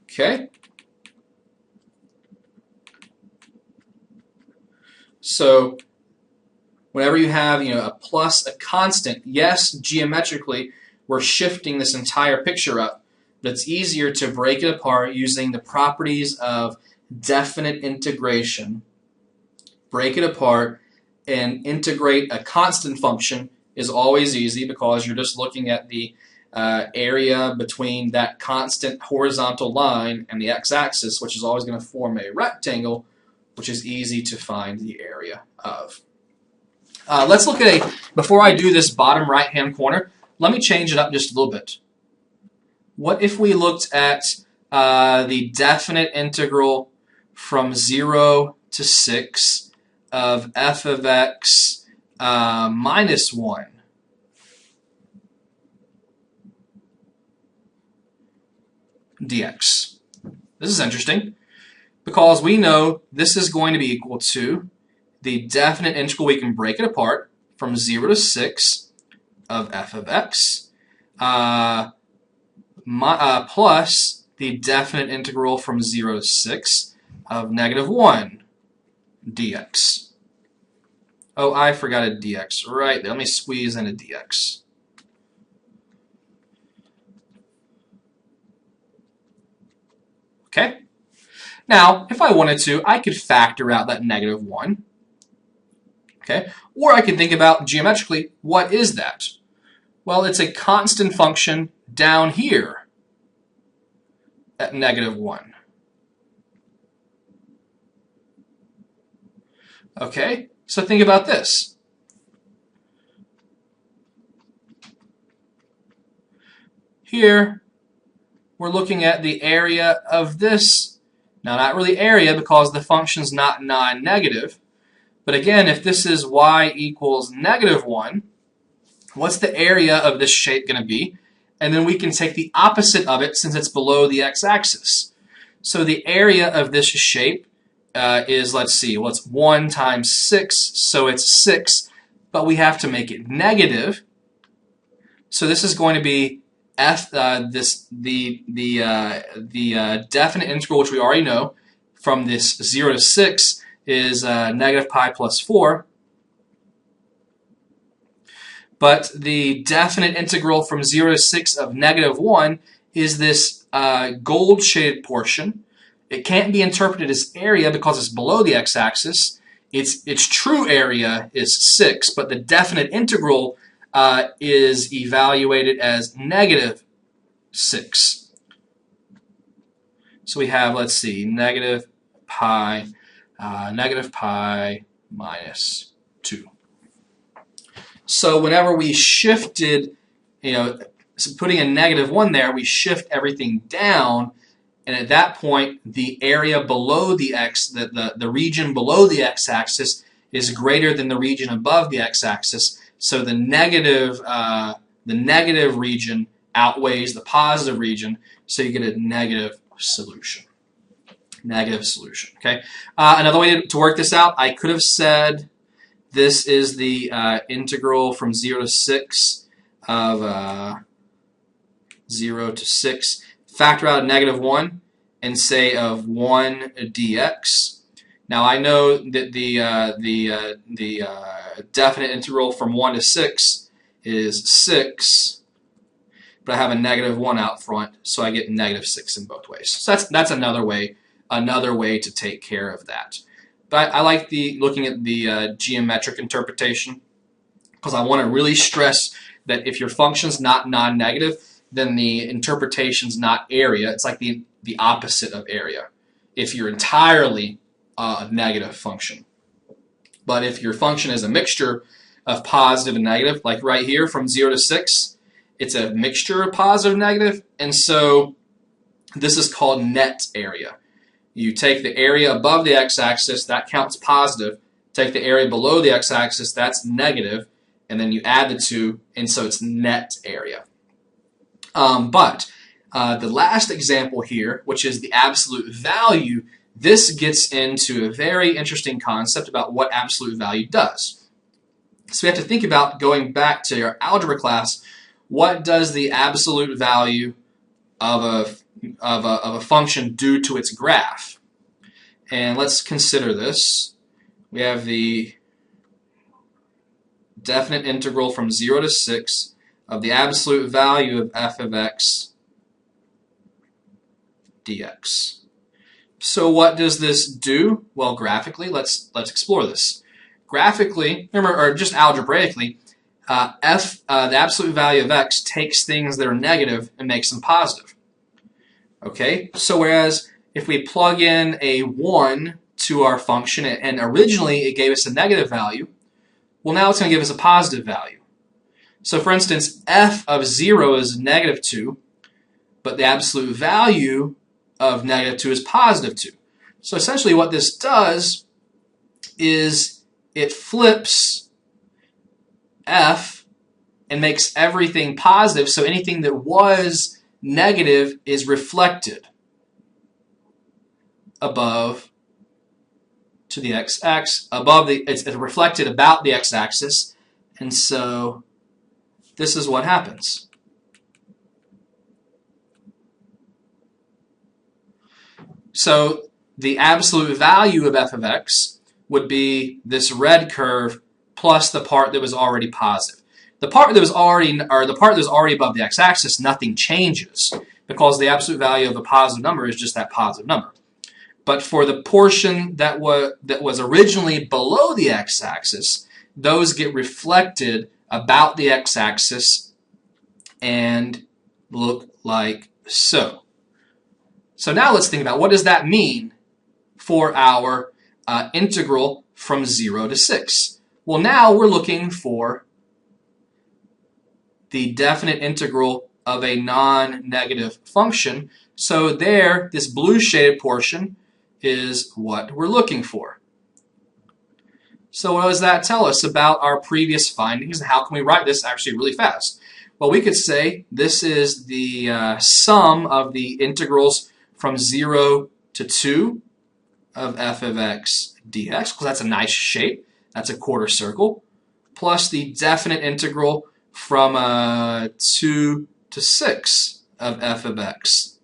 Speaker 1: Okay? So whenever you have a plus, a constant, yes, geometrically, we're shifting this entire picture up, but it's easier to break it apart using the properties of definite integration. Break it apart and integrate a constant function is always easy because you're just looking at the area between that constant horizontal line and the x-axis, which is always going to form a rectangle, which is easy to find the area of. Let's look at before I do this bottom right-hand corner, let me change it up just a little bit. What if we looked at the definite integral from 0 to 6 of f of x minus 1 dx. This is interesting because we know this is going to be equal to the definite integral. We can break it apart from 0 to 6 of f of x plus the definite integral from 0 to 6 of negative 1 dx. Oh, I forgot a dx right there. Let me squeeze in a dx. Okay? Now, if I wanted to, I could factor out that negative 1. Okay? Or I could think about geometrically, what is that? Well, it's a constant function down here at negative 1. Okay? So think about this. Here, we're looking at the area of this. Now, not really area because the function's not non-negative. But again, if this is y equals negative 1, what's the area of this shape going to be? And then we can take the opposite of it since it's below the x-axis. So the area of this shape is, let's see, well, it's 1 times 6, so it's 6, but we have to make it negative. So this is going to be the definite integral, which we already know from this 0 to 6 is negative pi plus 4. But the definite integral from 0 to 6 of negative 1 is this gold shaded portion. It can't be interpreted as area because it's below the x-axis. Its true area is 6, but the definite integral is evaluated as negative 6. So we have, let's see, negative pi minus 2. So whenever we shifted, so putting a negative 1 there, we shift everything down, and at that point, the area below the the region below the x-axis is greater than the region above the x-axis. So the negative region outweighs the positive region, so you get a negative solution. Negative solution. Okay. Another way to work this out, I could have said this is the integral from 0 to 6 of 0 to 6. Factor out a negative 1 and say of 1 dx. Now I know that the definite integral from 1 to 6 is 6, but I have a negative 1 out front, so I get negative 6 in both ways. So that's another way to take care of that. But I like looking at the geometric interpretation because I want to really stress that if your function's not non-negative, then the interpretation's not area. It's like the opposite of area if you're entirely a negative function. But if your function is a mixture of positive and negative, like right here from 0 to 6, it's a mixture of positive and negative, and so this is called net area. You take the area above the x-axis, that counts positive. Take the area below the x-axis, that's negative, and then you add the two, and so it's net area. But the last example here, which is the absolute value, this gets into a very interesting concept about what absolute value does. So we have to think about, going back to your algebra class, what does the absolute value of a function do to its graph? And let's consider this. We have the definite integral from 0 to 6 of the absolute value of f of x dx. So what does this do? Well, graphically, let's explore this. Graphically, remember, or just algebraically, the absolute value of x takes things that are negative and makes them positive. Okay, so whereas if we plug in a 1 to our function, and originally it gave us a negative value, well, now it's going to give us a positive value. So for instance, f of 0 is negative 2, but the absolute value of negative 2 is positive 2. So essentially what this does is it flips f and makes everything positive, so anything that was negative is reflected above to the x-axis, it's reflected about the x-axis, and so this is what happens. So the absolute value of f of x would be this red curve plus the part that was already positive. The part that was already above the x-axis, nothing changes because the absolute value of a positive number is just that positive number. But for the portion that was originally below the x-axis, those get reflected about the x-axis and look like so. So now let's think about what does that mean for our integral from 0 to 6. Well, now we're looking for the definite integral of a non-negative function. So there, this blue shaded portion is what we're looking for. So what does that tell us about our previous findings, and how can we write this actually really fast? Well, we could say this is the sum of the integrals from 0 to 2 of f of x dx, because that's a nice shape. That's a quarter circle, plus the definite integral from 2 to 6 of f of x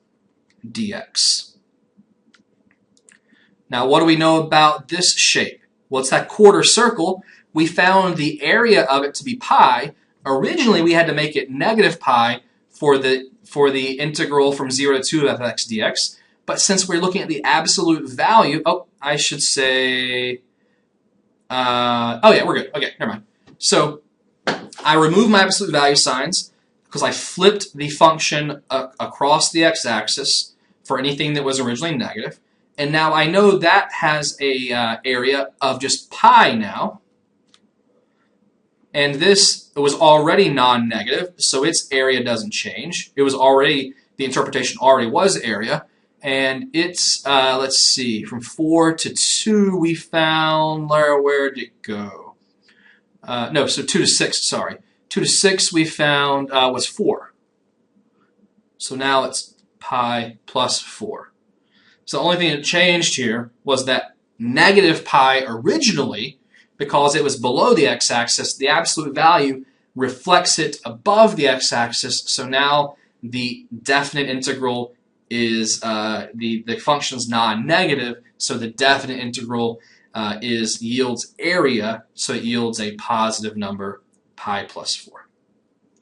Speaker 1: dx. Now, what do we know about this shape? Well, it's that quarter circle. We found the area of it to be pi. Originally, we had to make it negative pi for the integral from 0 to 2 of f of x dx. But since we're looking at the absolute value, I should say, oh yeah, we're good. Okay, never mind. So I removed my absolute value signs because I flipped the function across the x-axis for anything that was originally negative. And now I know that has a area of just pi now. And this was already non-negative, so its area doesn't change. It was already, the interpretation already was area. And it's, let's see, from 4 to 2 we found, where did it go? No, so 2 to 6, sorry. 2 to 6 we found was 4. So now it's pi plus 4. So the only thing that changed here was that negative pi originally, because it was below the x-axis, the absolute value reflects it above the x-axis. So now the definite integral is, the function's non-negative, so the definite integral yields area, so it yields a positive number, pi plus 4.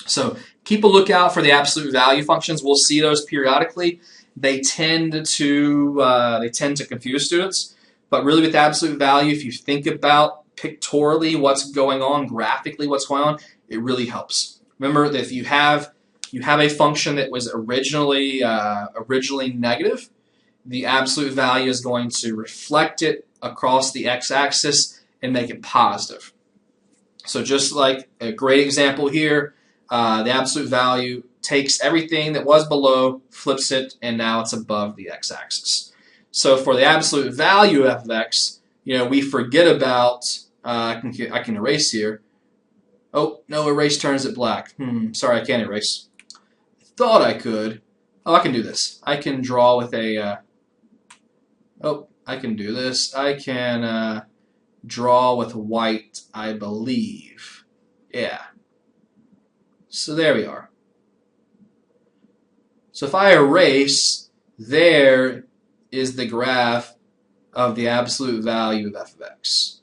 Speaker 1: So keep a lookout for the absolute value functions. We'll see those periodically. They tend to confuse students, but really with absolute value, if you think about pictorially what's going on, graphically what's going on, it really helps. Remember that if you have a function that was originally negative, the absolute value is going to reflect it across the x-axis and make it positive. So just like a great example here, the absolute value takes everything that was below, flips it, and now it's above the x-axis. So for the absolute value of f of x, we forget about, I can erase here. Oh, no, erase turns it black. Sorry, I can't erase. I thought I could. Oh, I can do this. I can draw with a, I can do this. I can draw with white, I believe. Yeah. So there we are. So if I erase, there is the graph of the absolute value of f of x.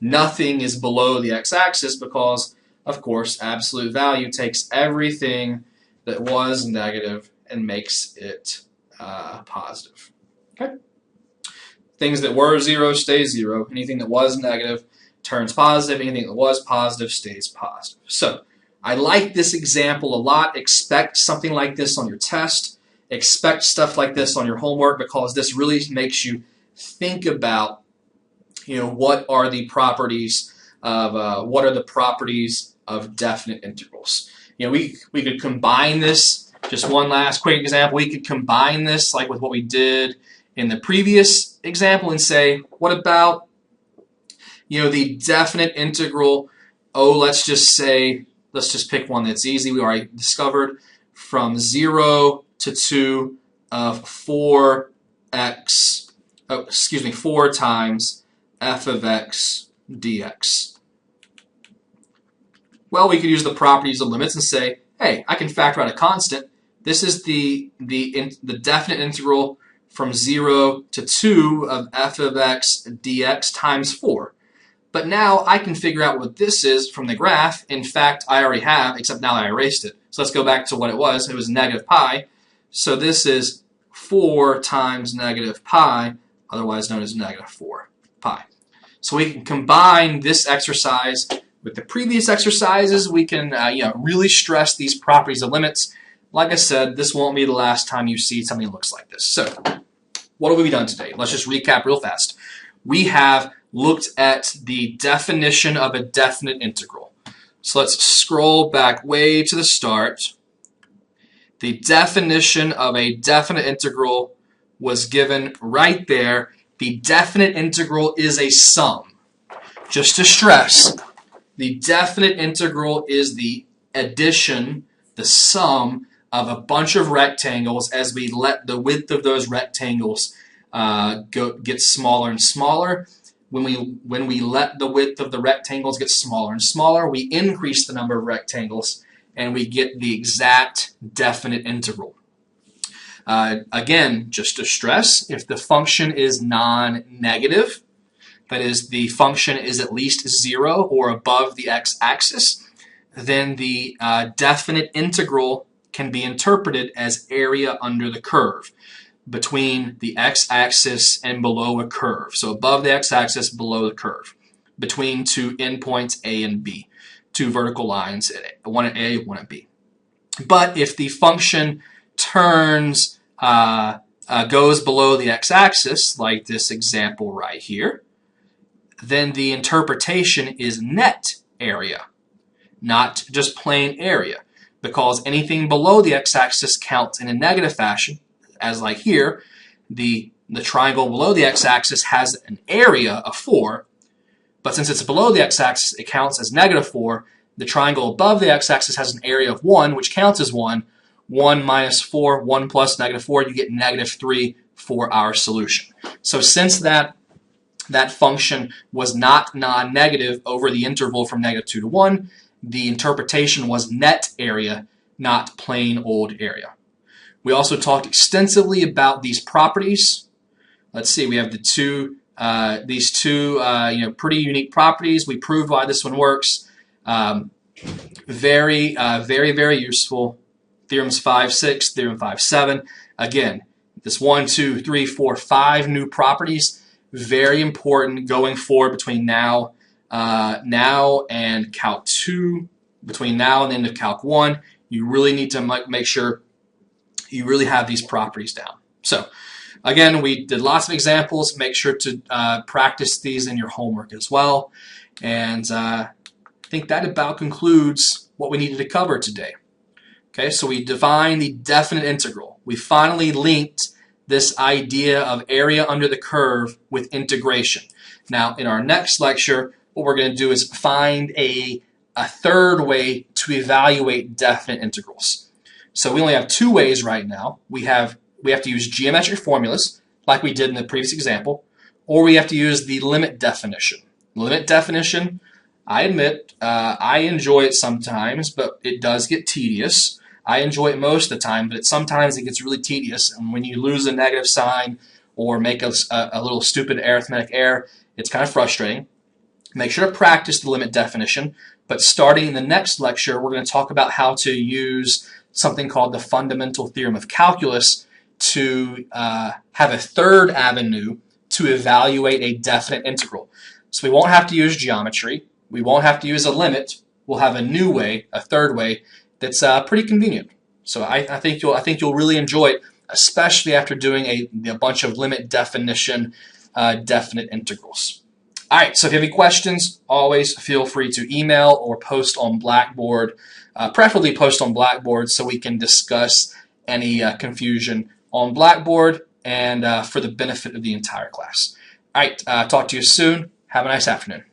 Speaker 1: Nothing is below the x-axis because, of course, absolute value takes everything that was negative and makes it positive. Okay? Things that were 0 stay 0. Anything that was negative turns positive. Anything that was positive stays positive. So I like this example a lot. Expect something like this on your test. Expect stuff like this on your homework because this really makes you think about, what are the properties of definite integrals. We could combine this. Just one last quick example. We could combine this like with what we did in the previous example and say, what about the definite integral let's just pick one that's easy. We already discovered from 0 to 2 of 4 times f of x dx. Well, we could use the properties of limits and say, hey, I can factor out a constant. This is the definite integral from 0 to 2 of f of x dx times 4. But now I can figure out what this is from the graph. In fact, I already have, except now I erased it. So let's go back to what it was. It was negative pi. So this is 4 times negative pi, otherwise known as negative 4 pi. So we can combine this exercise with the previous exercises. We can really stress these properties of limits. Like I said, this won't be the last time you see something that looks like this. So what have we done today? Let's just recap real fast. We have looked at the definition of a definite integral. So let's scroll back way to the start. The definition of a definite integral was given right there. The definite integral is a sum. Just to stress, the definite integral is the addition, the sum of a bunch of rectangles as we let the width of those rectangles get smaller and smaller. When we let the width of the rectangles get smaller and smaller, we increase the number of rectangles and we get the exact definite integral. Again, just to stress, if the function is non-negative, that is, the function is at least 0 or above the x-axis, then the definite integral can be interpreted as area under the curve, between the x-axis and below a curve. So above the x-axis, below the curve, between two endpoints A and B, two vertical lines, one at A, one at B. But if the function turns, goes below the x-axis, like this example right here, then the interpretation is net area, not just plain area, because anything below the x-axis counts in a negative fashion, as like here, the triangle below the x-axis has an area of 4, but since it's below the x-axis, it counts as negative 4. The triangle above the x-axis has an area of 1, which counts as 1. 1 minus 4, 1 plus negative 4, you get negative 3 for our solution. So since that function was not non-negative over the interval from negative 2 to 1, the interpretation was net area, not plain old area. We also talked extensively about these properties. Let's see, we have these two pretty unique properties. We proved why this one works. Very, very useful. Theorems 5.6, Theorem 5.7. Again, this 1, 2, 3, 4, 5 new properties. Very important going forward between now and Calc 2. Between now and the end of Calc 1, you really need to make sure you really have these properties down. So again, we did lots of examples. Make sure to practice these in your homework as well. And I think that about concludes what we needed to cover today. Okay, so we defined the definite integral. We finally linked this idea of area under the curve with integration. Now, in our next lecture, what we're going to do is find a third way to evaluate definite integrals. So we only have two ways right now. We have to use geometric formulas, like we did in the previous example, or we have to use the limit definition. Limit definition, I admit, I enjoy it sometimes, but it does get tedious. I enjoy it most of the time, but sometimes it gets really tedious. And when you lose a negative sign or make a little stupid arithmetic error, it's kind of frustrating. Make sure to practice the limit definition. But starting in the next lecture, we're going to talk about how to use something called the fundamental theorem of calculus to have a third avenue to evaluate a definite integral. So we won't have to use geometry. We won't have to use a limit. We'll have a new way, a third way, that's pretty convenient. So I think you'll really enjoy it, especially after doing a bunch of limit definition definite integrals. All right, so if you have any questions, always feel free to email or post on Blackboard, preferably post on Blackboard so we can discuss any confusion on Blackboard and for the benefit of the entire class. All right, talk to you soon. Have a nice afternoon.